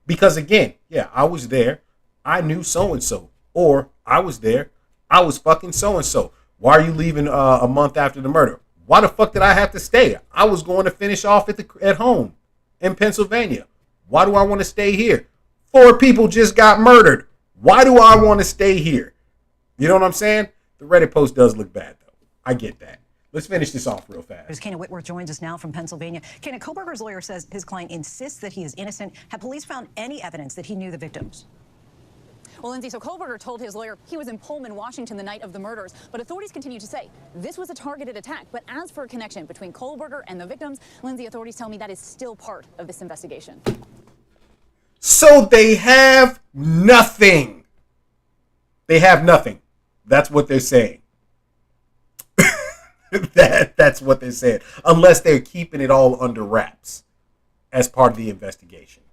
Because again, yeah, I was there. I knew so-and-so. Or I was there. I was fucking so-and-so. Why are you leaving a month after the murder? Why the fuck did I have to stay? I was going to finish off at home in Pennsylvania. Why do I want to stay here? 4 people just got murdered. Why do I want to stay here? You know what I'm saying? The Reddit post does look bad, though. I get that. Let's finish this off real fast. Kana Whitworth joins us now from Pennsylvania. Kana, Kohberger's lawyer says his client insists that he is innocent. Have police found any evidence that he knew the victims? Well, Lindsay, so Kohberger told his lawyer he was in Pullman, Washington the night of the murders, but authorities continue to say this was a targeted attack. But as for a connection between Kohberger and the victims, Lindsay, authorities tell me that is still part of this investigation. So they have nothing. They have nothing. That's what they're saying. That's what they're saying. Unless they're keeping it all under wraps as part of the investigation.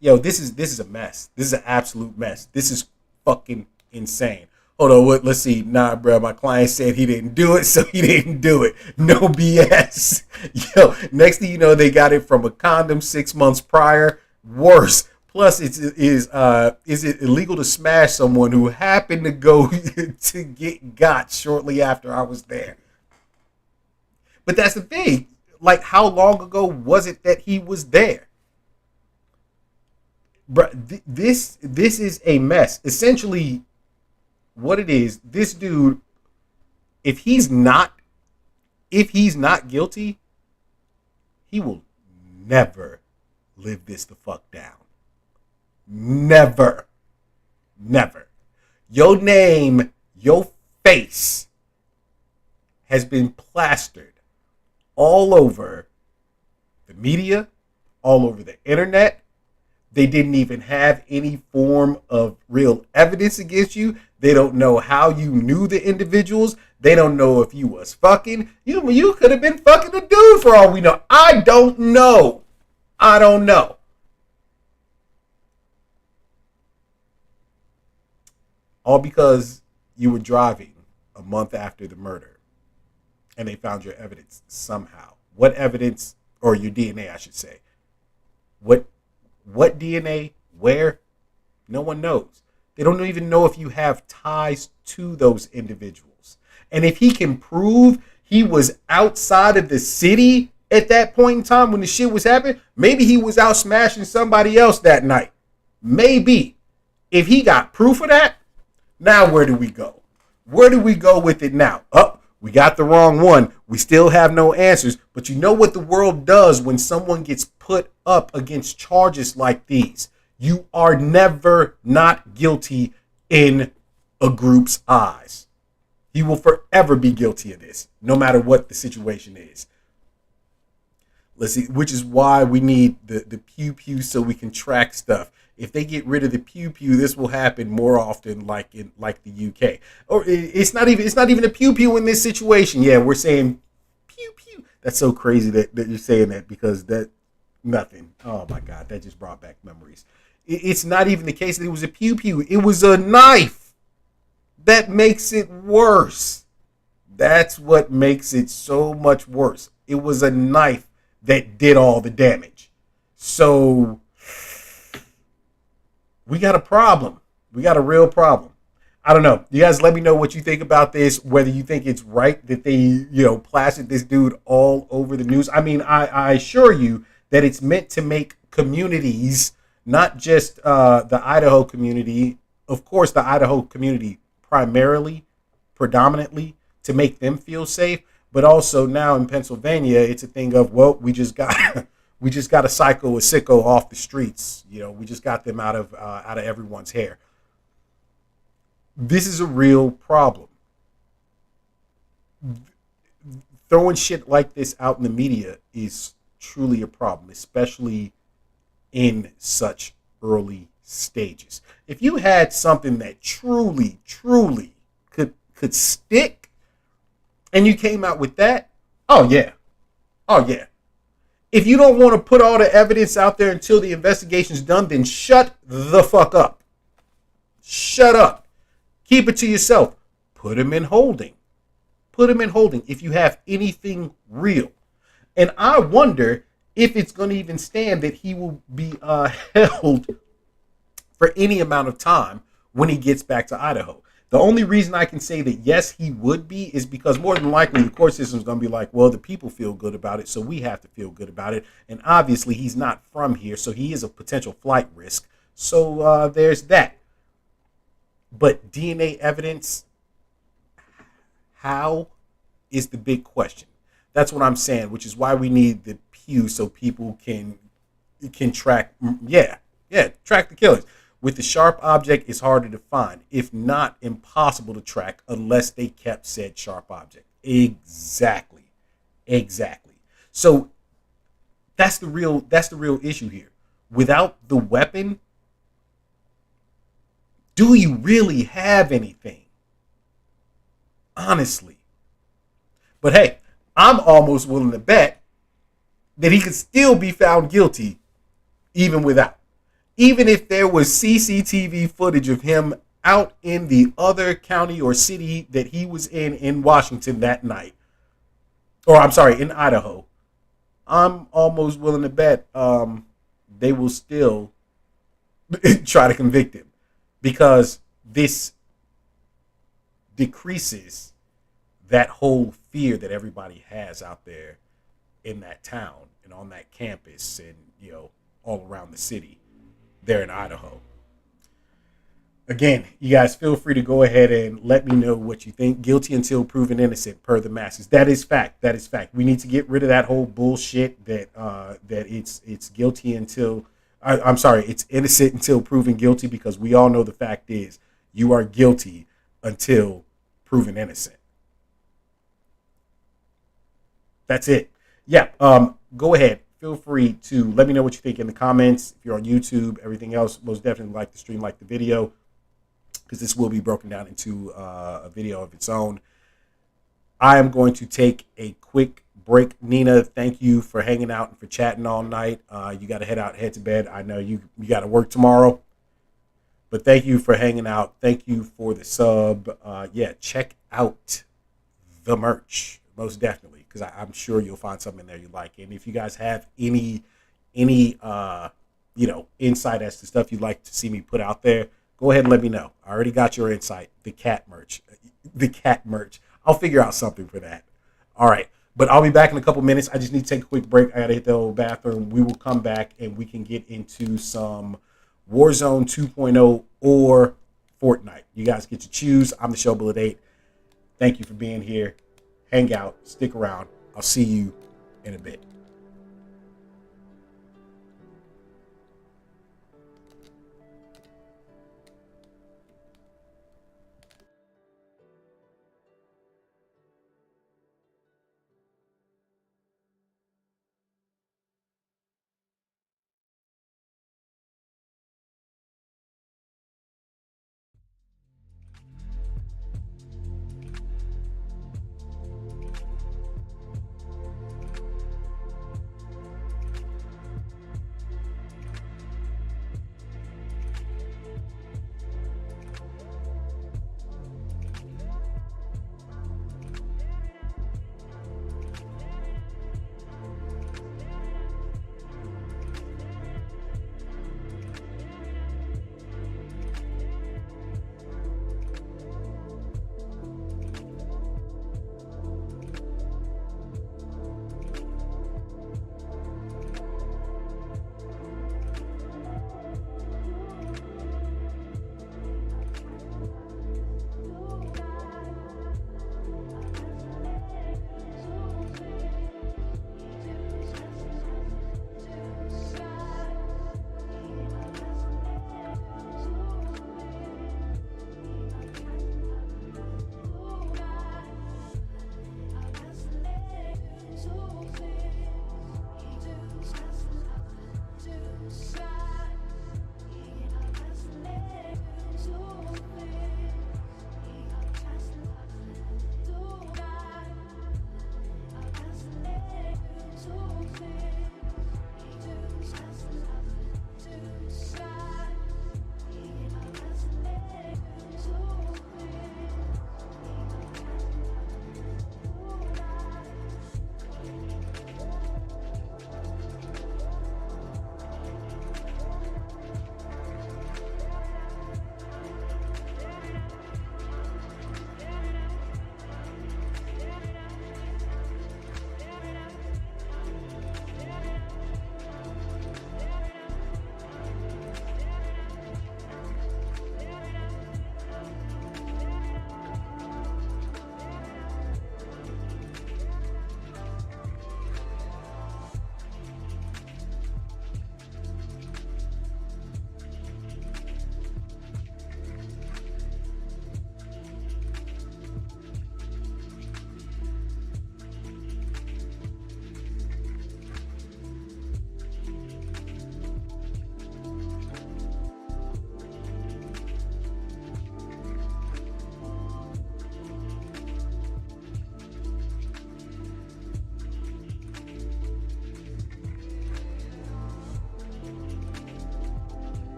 Yo, this is a mess. This is an absolute mess. This is fucking insane. Hold on, let's see. Nah, bro, my client said he didn't do it, so he didn't do it. No BS. Yo, next thing you know, they got it from a condom 6 months prior. Worse. Plus, is it illegal to smash someone who happened to go to get got shortly after I was there? But that's the thing. Like, how long ago was it that he was there? Bro, this is a mess. Essentially, what it is, this dude, if he's not guilty, he will never live this the fuck down. Never. Your name Your face has been plastered all over the media, all over the internet. They didn't even have any form of real evidence against you. They don't know how you knew the individuals. They don't know if you was fucking. You could have been fucking a dude for all we know. I don't know. I don't know. All because you were driving a month after the murder and they found your evidence somehow. What evidence, or your DNA, I should say. What DNA, where? No one knows. They don't even know if you have ties to those individuals. And if he can prove he was outside of the city at that point in time when the shit was happening, maybe he was out smashing somebody else that night. Maybe. If he got proof of that, now where do we go? Where do we go with it now? We got the wrong one. We still have no answers. But you know what the world does when someone gets put up against charges like these? You are never not guilty in a group's eyes. He will forever be guilty of this, no matter what the situation is. Let's see, which is why we need the pew pew so we can track stuff. If they get rid of the pew pew, this will happen more often, like the UK. Or it's not even a pew pew in this situation. Yeah, we're saying pew pew. That's so crazy that you're saying that, because that nothing. Oh my God, that just brought back memories. It's not even the case that it was a pew pew. It was a knife. That makes it worse. That's what makes it so much worse. It was a knife that did all the damage. So we got a problem. We got a real problem. I don't know. You guys let me know what you think about this, whether you think it's right that they, plastered this dude all over the news. I mean, I assure you that it's meant to make communities, not just the Idaho community, of course, the Idaho community predominantly, to make them feel safe. But also now in Pennsylvania, it's a thing of, well, we just got a psycho, a sicko off the streets. We just got them out of everyone's hair. This is a real problem. Throwing shit like this out in the media is truly a problem, especially in such early stages. If you had something that truly could stick, and you came out with that, oh yeah. If you don't want to put all the evidence out there until the investigation's done, then shut the fuck up. Shut up. Keep it to yourself. Put him in holding. If you have anything real. And I wonder if it's going to even stand that he will be held for any amount of time when he gets back to Idaho. The only reason I can say that yes, he would be is because more than likely the court system is going to be like, well, the people feel good about it, so we have to feel good about it. And obviously he's not from here, so he is a potential flight risk. So there's that. But DNA evidence, how, is the big question. That's what I'm saying, which is why we need the pew so people can track, track the killers. With the sharp object, it's harder to find, if not impossible to track, unless they kept said sharp object. Exactly. So that's the real issue here. Without the weapon, do you really have anything? Honestly. But hey, I'm almost willing to bet that he could still be found guilty even without. Even if there was CCTV footage of him out in the other county or city that he was in Washington that night, or I'm sorry, in Idaho, I'm almost willing to bet they will still try to convict him, because this decreases that whole fear that everybody has out there in that town and on that campus and, all around the city there in Idaho. Again, you guys feel free to go ahead and let me know what you think. Guilty until proven innocent, per the masses. That is fact. We need to get rid of that whole bullshit that it's guilty until it's innocent until proven guilty, because we all know the fact is you are guilty until proven innocent. That's it. Yeah. Go ahead. Feel free to let me know what you think in the comments. If you're on YouTube, everything else, most definitely like the stream, like the video, because this will be broken down into a video of its own. I am going to take a quick break. Nina, thank you for hanging out and for chatting all night. You got to head to bed. I know you got to work tomorrow, but thank you for hanging out. Thank you for the sub. Yeah, check out the merch, most definitely, because I'm sure you'll find something in there you like. And if you guys have any insight as to stuff you'd like to see me put out there, go ahead and let me know. I already got your insight. The cat merch. I'll figure out something for that. All right. But I'll be back in a couple minutes. I just need to take a quick break. I got to hit the old bathroom. We will come back and we can get into some Warzone 2.0 or Fortnite. You guys get to choose. I'm the Show Bullet 8. Thank you for being here. Hang out. Stick around. I'll see you in a bit.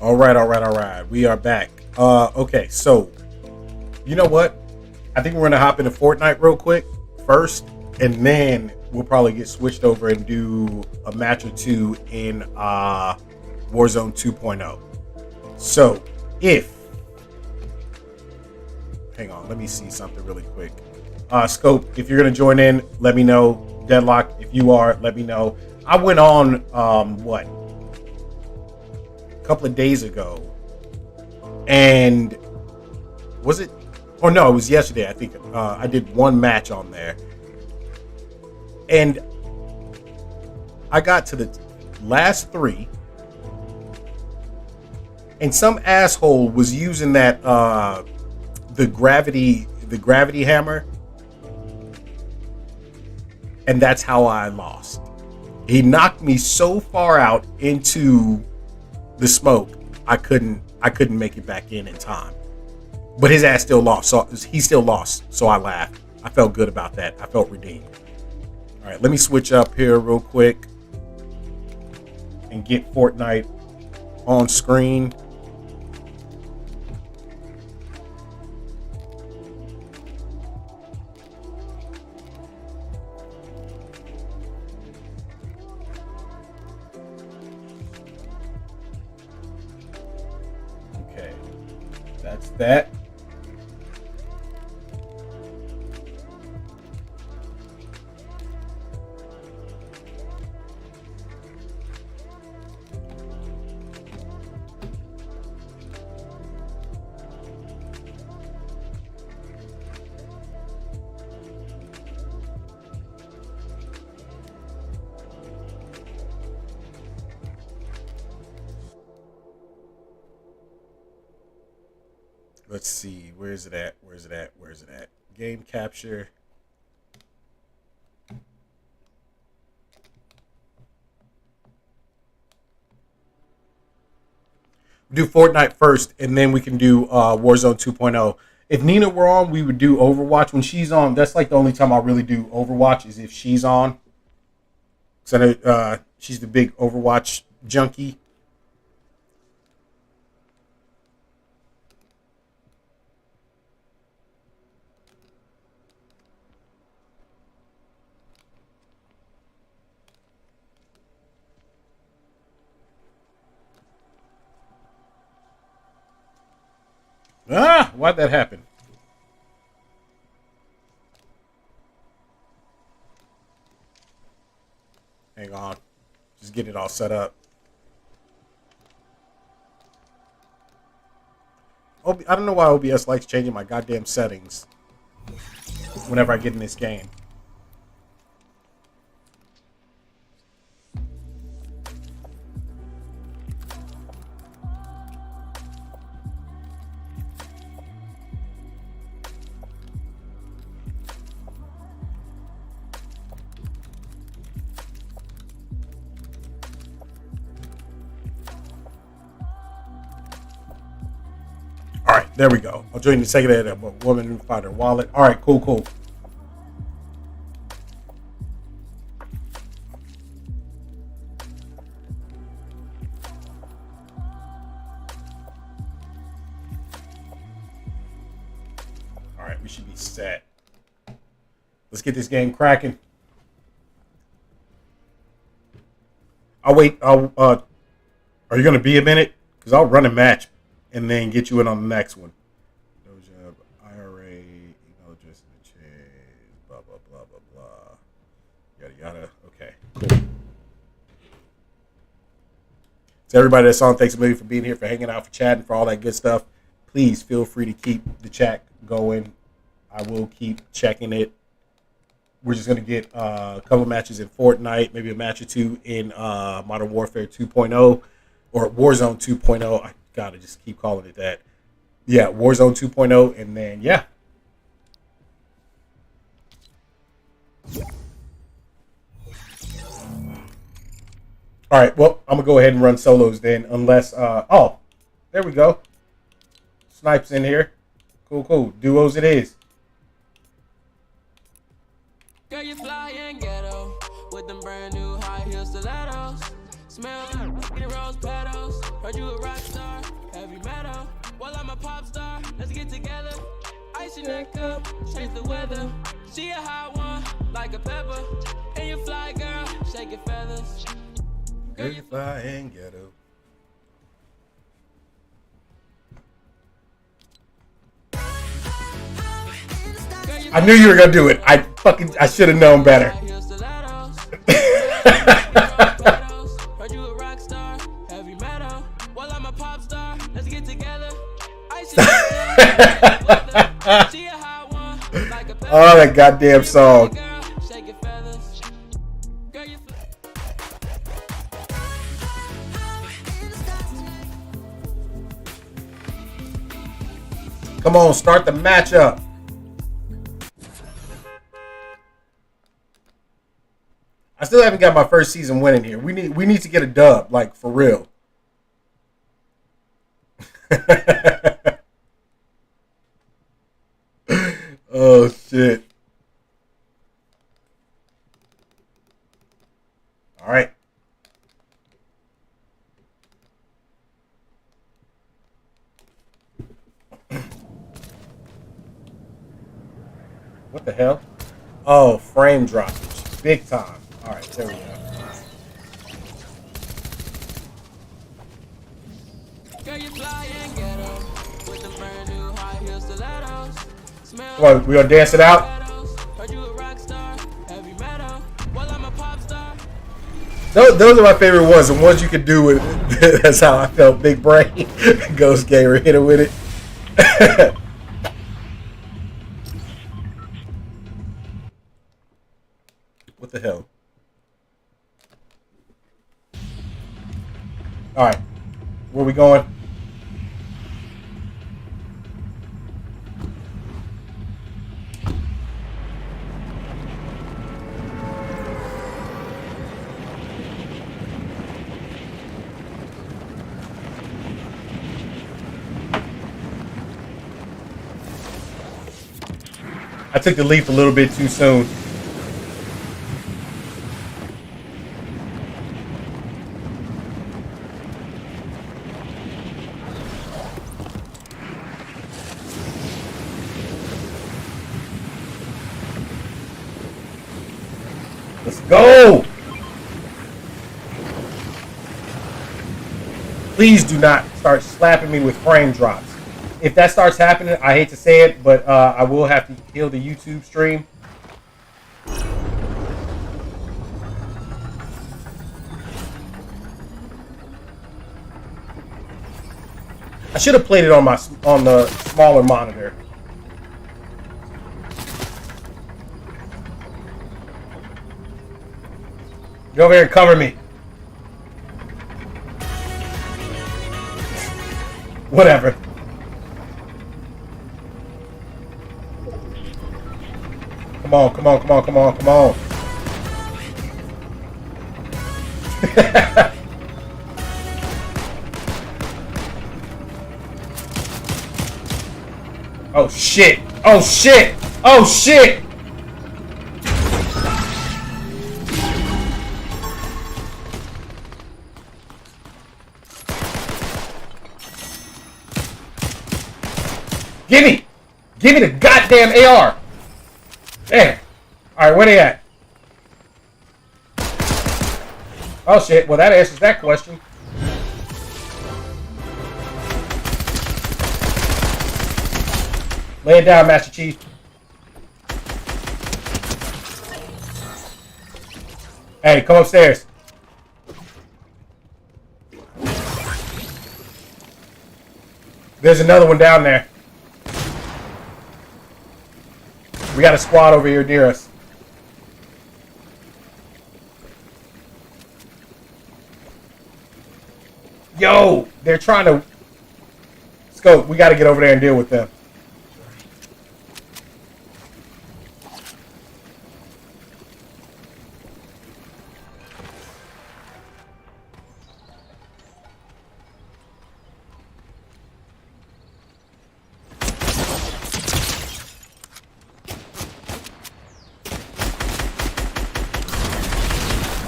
All right. We are back. Okay, so you know what? I think we're gonna hop into Fortnite real quick first, and then we'll probably get switched over and do a match or two in Warzone 2.0. So hang on, let me see something really quick. Scope, if you're gonna join in, let me know. Deadlock, if you are, let me know. I went on a couple of days ago, and was it? Oh no, it was yesterday. I think I did one match on there, and I got to the last 3, and some asshole was using that the gravity hammer, and that's how I lost. He knocked me so far out into the smoke, I couldn't make it back in time. But his ass still lost. So he still lost. So I laughed. I felt good about that. I felt redeemed. All right, let me switch up here real quick and get Fortnite on screen. Okay, that's that. Let's see, where's it at? Game capture. Do Fortnite first, and then we can do Warzone 2.0. If Nina were on, we would do Overwatch. When she's on, that's like the only time I really do Overwatch is if she's on. Because I know she's the big Overwatch junkie. Why'd that happen? Hang on. Just get it all set up. I don't know why OBS likes changing my goddamn settings whenever I get in this game. All right, there we go. I'll join the second at a woman who found her wallet. All right, cool. All right, we should be set. Let's get this game cracking. I'll wait. Are you going to be a minute? Because I'll run a match and then get you in on the next one. Doja, IRA, email address in the chat, blah, blah, blah, blah, blah. Yada, yada. Okay, cool. To everybody that's on, thanks a million for being here, for hanging out, for chatting, for all that good stuff. Please feel free to keep the chat going. I will keep checking it. We're just going to get a couple matches in Fortnite, maybe a match or two in Modern Warfare 2.0 or Warzone 2.0. I gotta just keep calling it that. Yeah, Warzone 2.0, and then yeah. All right, well, I'm gonna go ahead and run solos then, unless oh, there we go. Snipes in here. Cool. Duos it is. Girl, you fly and ghetto with them brand new high heel stilettos. Smell like rose petals. Heard you a rock star, heavy metal. Well, I'm a pop star, let's get together. Ice your neck up, change the weather. She a hot one, like a pepper. And you fly, girl, shake your feathers. Girl, you fly and ghetto. I knew you were gonna do it. I should have known better. Heard you a rock star, heavy metal. Well, I'm a pop star, let's get together. Ice your neck up, she a hot one, like a pepper. Oh, that goddamn song. Shake your feathers. Girl, you fly. Come on, start the matchup. I still haven't got my first season winning here. We need to get a dub, like for real. Oh shit. All right. What the hell? Oh, frame droppage. Big time. All right, there we go. Girl, you fly and get up with the brand new high heel stilettos. Smell Come on, we gonna dance it out? Heard you a rock star, heavy metal. Well, I'm a pop star. Those are my favorite ones. The ones you could do with. That's how I felt. Big brain. Ghost Gamer hit it with it. What the hell? All right, where we going? I took the leap a little bit too soon. Let's go! Please do not start slapping me with frame drops. If that starts happening, I hate to say it, but I will have to kill the YouTube stream. I should have played it on the smaller monitor. Get over here and cover me. Whatever. Come on, come on, come on, come on, come on. Oh shit! Oh shit! Oh shit! Give me the goddamn AR! There. Alright, where they at? Oh shit, well that answers that question. Lay it down, Master Chief. Hey, come upstairs. There's another one down there. We got a squad over here near us. Yo, they're trying to... Scope, we got to get over there and deal with them.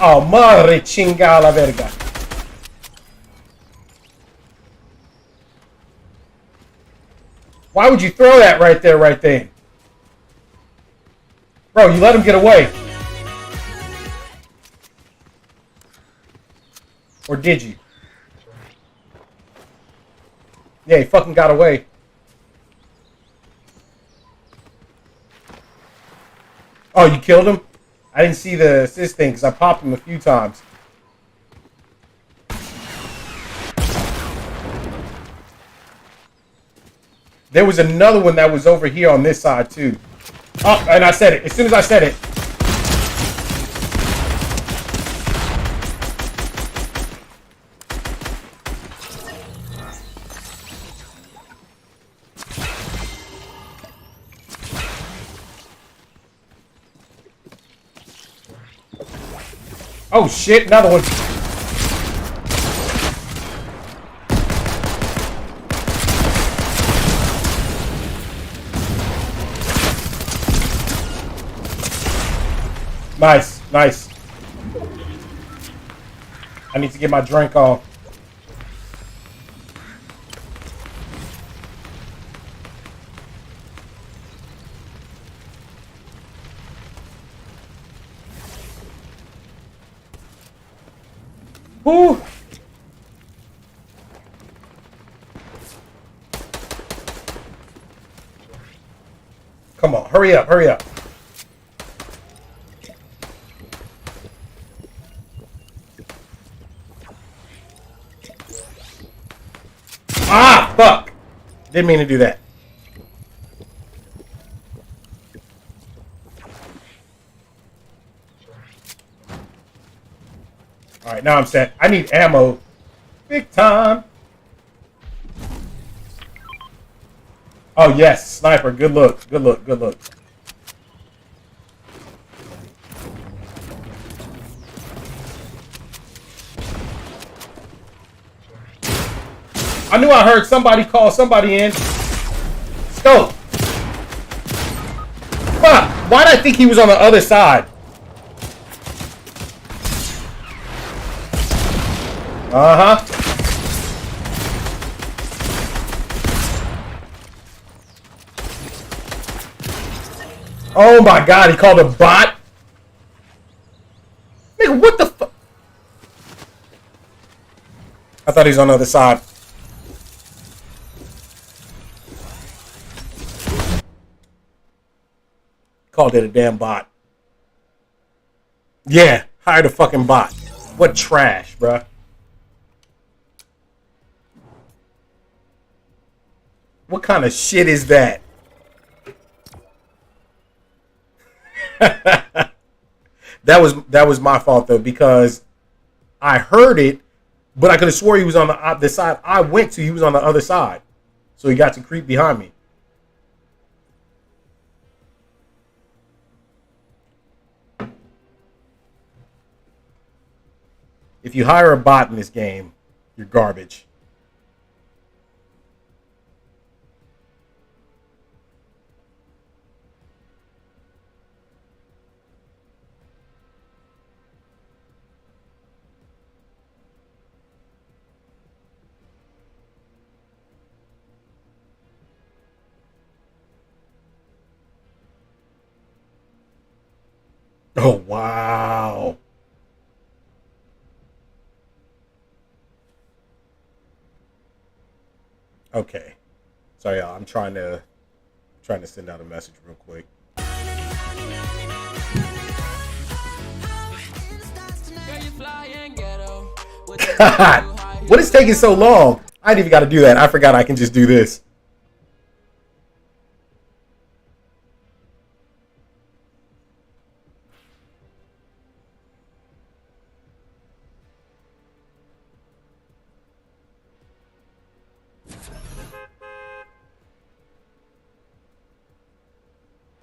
Oh, madre chingada la verga. Why would you throw that right there, right then? Bro, you let him get away. Or did you? Yeah, he fucking got away. Oh, you killed him? I didn't see the assist thing because I popped him a few times. There was another one that was over here on this side too. Oh, and I said it. As soon as I said it. Oh shit, another one. Nice, nice. I need to get my drink on. Woo! Come on, hurry up, hurry up. Ah, fuck. Didn't mean to do that. Alright, now I'm set. I need ammo. Big time. Oh, yes. Sniper. Good look. Good look. Good look. I knew I heard somebody call somebody in. Scope. Fuck. Why did I think he was on the other side? Uh-huh. Oh my god, he called a bot? Nigga, what the fuck? I thought he was on the other side. Called it a damn bot. Yeah, hired a fucking bot. What trash, bruh. What kind of shit is that? That was my fault though, because I heard it, but I could have swore he was on the side I went to. He was on the other side, so he got to creep behind me. If you hire a bot in this game, you're garbage. Oh, wow. Okay. Sorry, y'all. I'm trying to send out a message real quick. What is taking so long? I didn't even got to do that. I forgot I can just do this.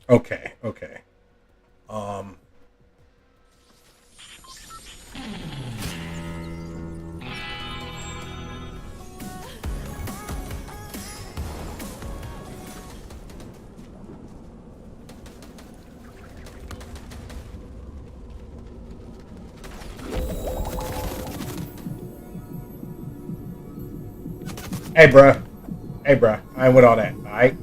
Okay, okay. Hey, bruh. Hey, bruh. I ain't with all that, all right?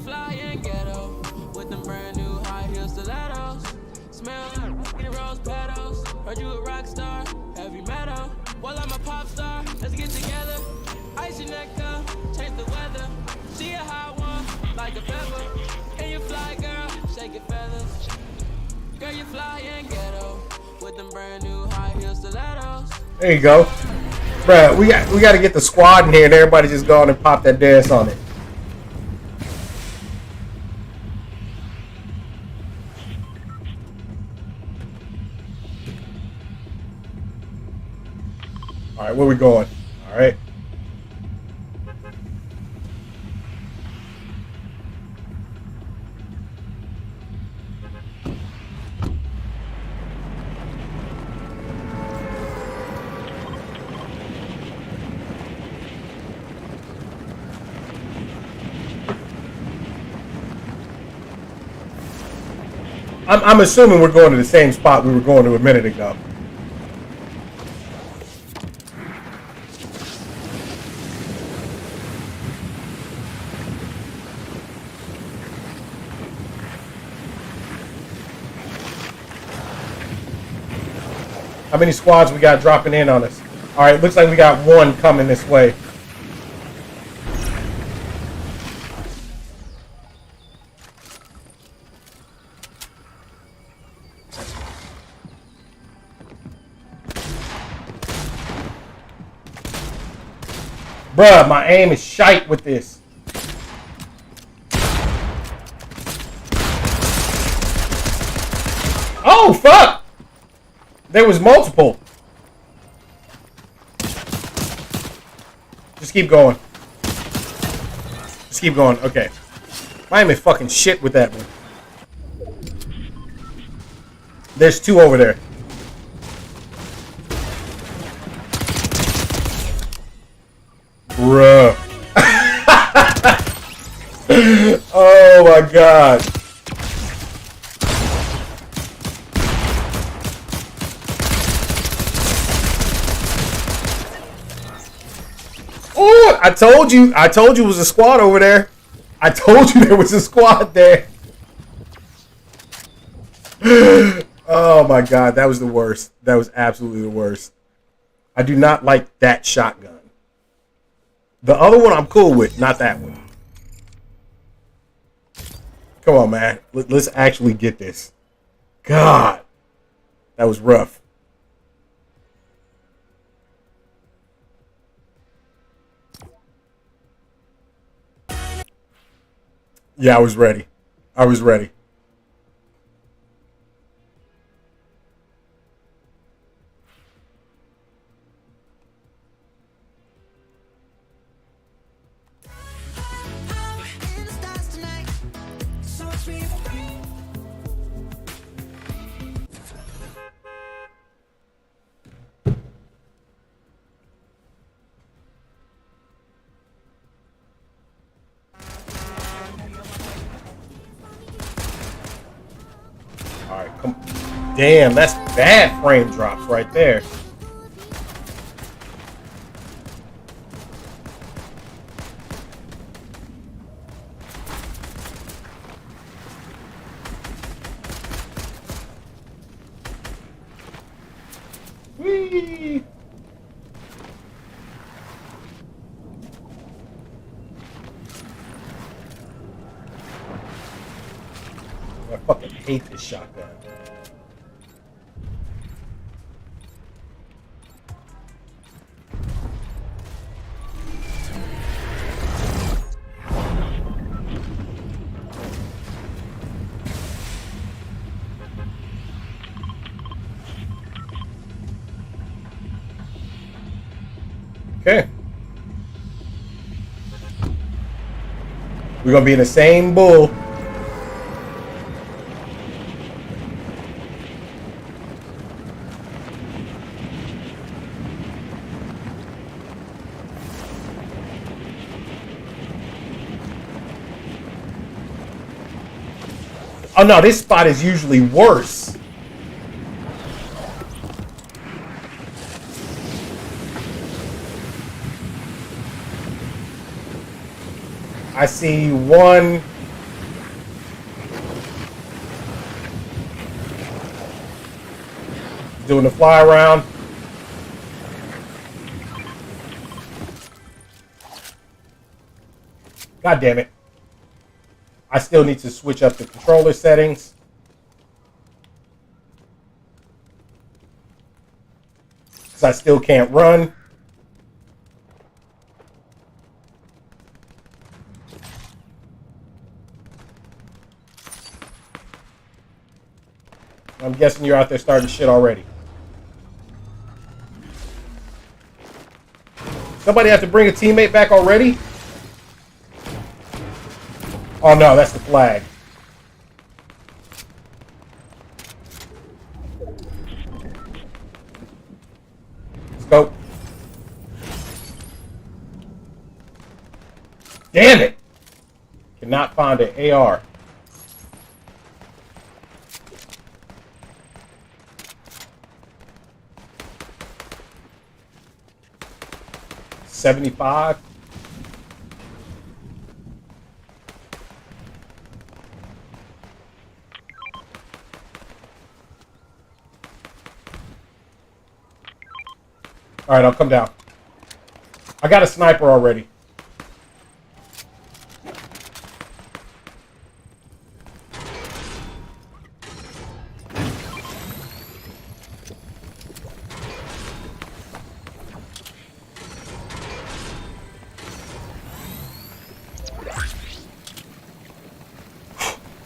fly and ghetto with them brand new high heel stilettos. Smell like rose petals. Heard you a rock star, heavy metal. Well, I'm a pop star. Let's get together. Ice your neck up, change the weather. She a hot one, like a pepper. And you fly, girl, shake your feathers. Girl, you fly and ghetto with them brand new high heel stilettos. There you go. Bruh, we got to get the squad in here and everybody just go on and pop that dance on it. All right, where we going? All right. I'm assuming we're going to the same spot we were going to a minute ago. How many squads we got dropping in on us? All right, looks like we got one coming this way. Bruh, my aim is shite with this. Oh, fuck! There was multiple. Just keep going. Just keep going. Okay. My aim is fucking shit with that one. There's two over there. Bruh. Oh my god. Oh, I told you it was a squad over there. I told you there was a squad there. Oh my god, that was the worst. That was absolutely the worst. I do not like that shotgun. The other one I'm cool with, not that one. Come on, man. Let's actually get this. God. That was rough. Yeah, I was ready. I was ready. Alright, come. Damn, that's bad frame drops right there. Whee! I fucking hate this shotgun. Okay. We're gonna be in the same bull. Oh no, this spot is usually worse. I see one Doing the fly around. God damn it. I still need to switch up the controller settings. Because I still can't run. I'm guessing you're out there starting shit already. Somebody have to bring a teammate back already? Oh no, that's the flag. Scope. Damn it! Cannot find an AR. $75. All right, I'll come down. I got a sniper already.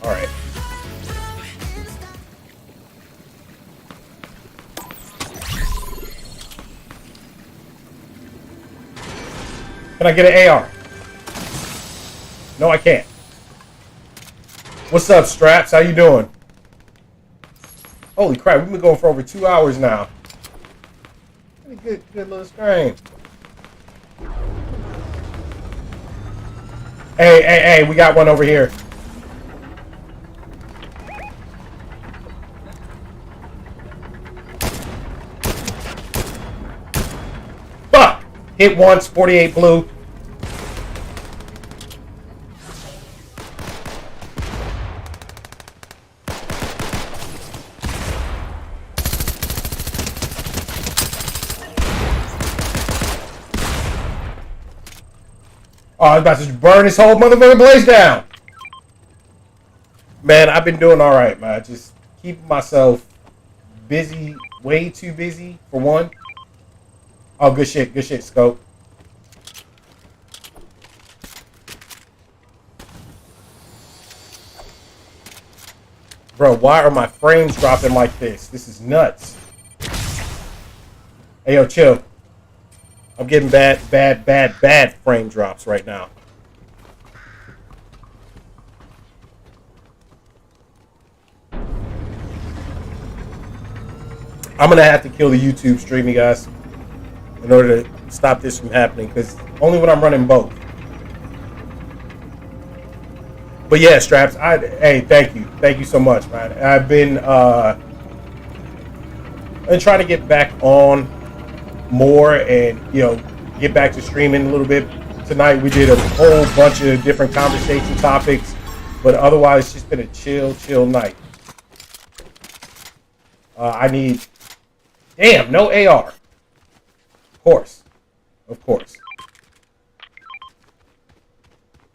All right. Can I get an AR? No, I can't. What's up, Straps? How you doing? Holy crap, we've been going for over 2 hours now. Good little screen. Hey, we got one over here. Fuck! Hit once, 48 blue. Oh, I was about to burn this whole motherfucking place down. Man, I've been doing all right, man. Just keeping myself busy, way too busy, for one. Oh, good shit, Scope. Bro, why are my frames dropping like this? This is nuts. Hey, yo, chill. I'm getting bad frame drops right now. I'm gonna have to kill the YouTube stream, you guys, in order to stop this from happening, because only when I'm running both. But yeah, Straps, hey, thank you so much, man. I've been trying to get back on more and, you know, get back to streaming a little bit. Tonight we did a whole bunch of different conversation topics, but otherwise it's just been a chill night. I need, damn, no AR. Of course.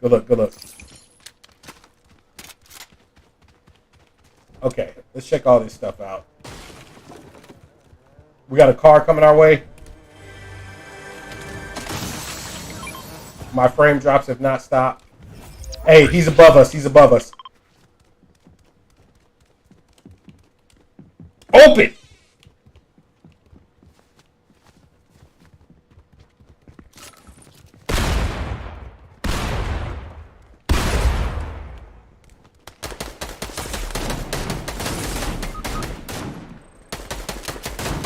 Good luck. Okay, let's check all this stuff out. We got a car coming our way. My frame drops have not stopped. Hey, he's above us. Open!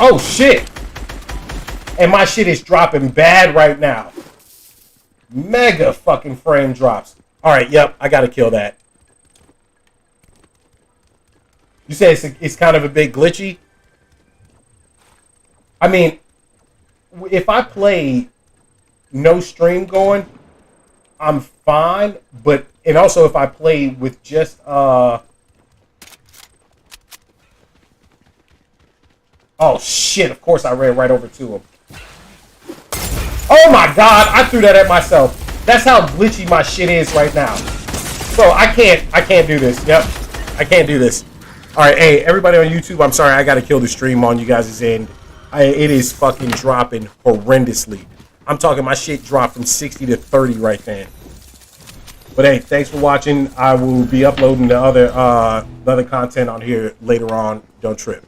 Oh, shit! And my shit is dropping bad right now. Mega fucking frame drops. Alright, yep, I gotta kill that. You say it's kind of a bit glitchy? I mean, if I play no stream going, I'm fine. But, and also if I play with just, Oh shit, of course I ran right over to him. Oh my god, I threw that at myself. That's how glitchy my shit is right now. So I can't do this. Yep, I can't do this. All right, hey, everybody on YouTube, I'm sorry, I gotta kill the stream on you guys' end. It is fucking dropping horrendously. I'm talking my shit dropped from 60 to 30 right then. But hey, thanks for watching. I will be uploading the other content on here later on. Don't trip.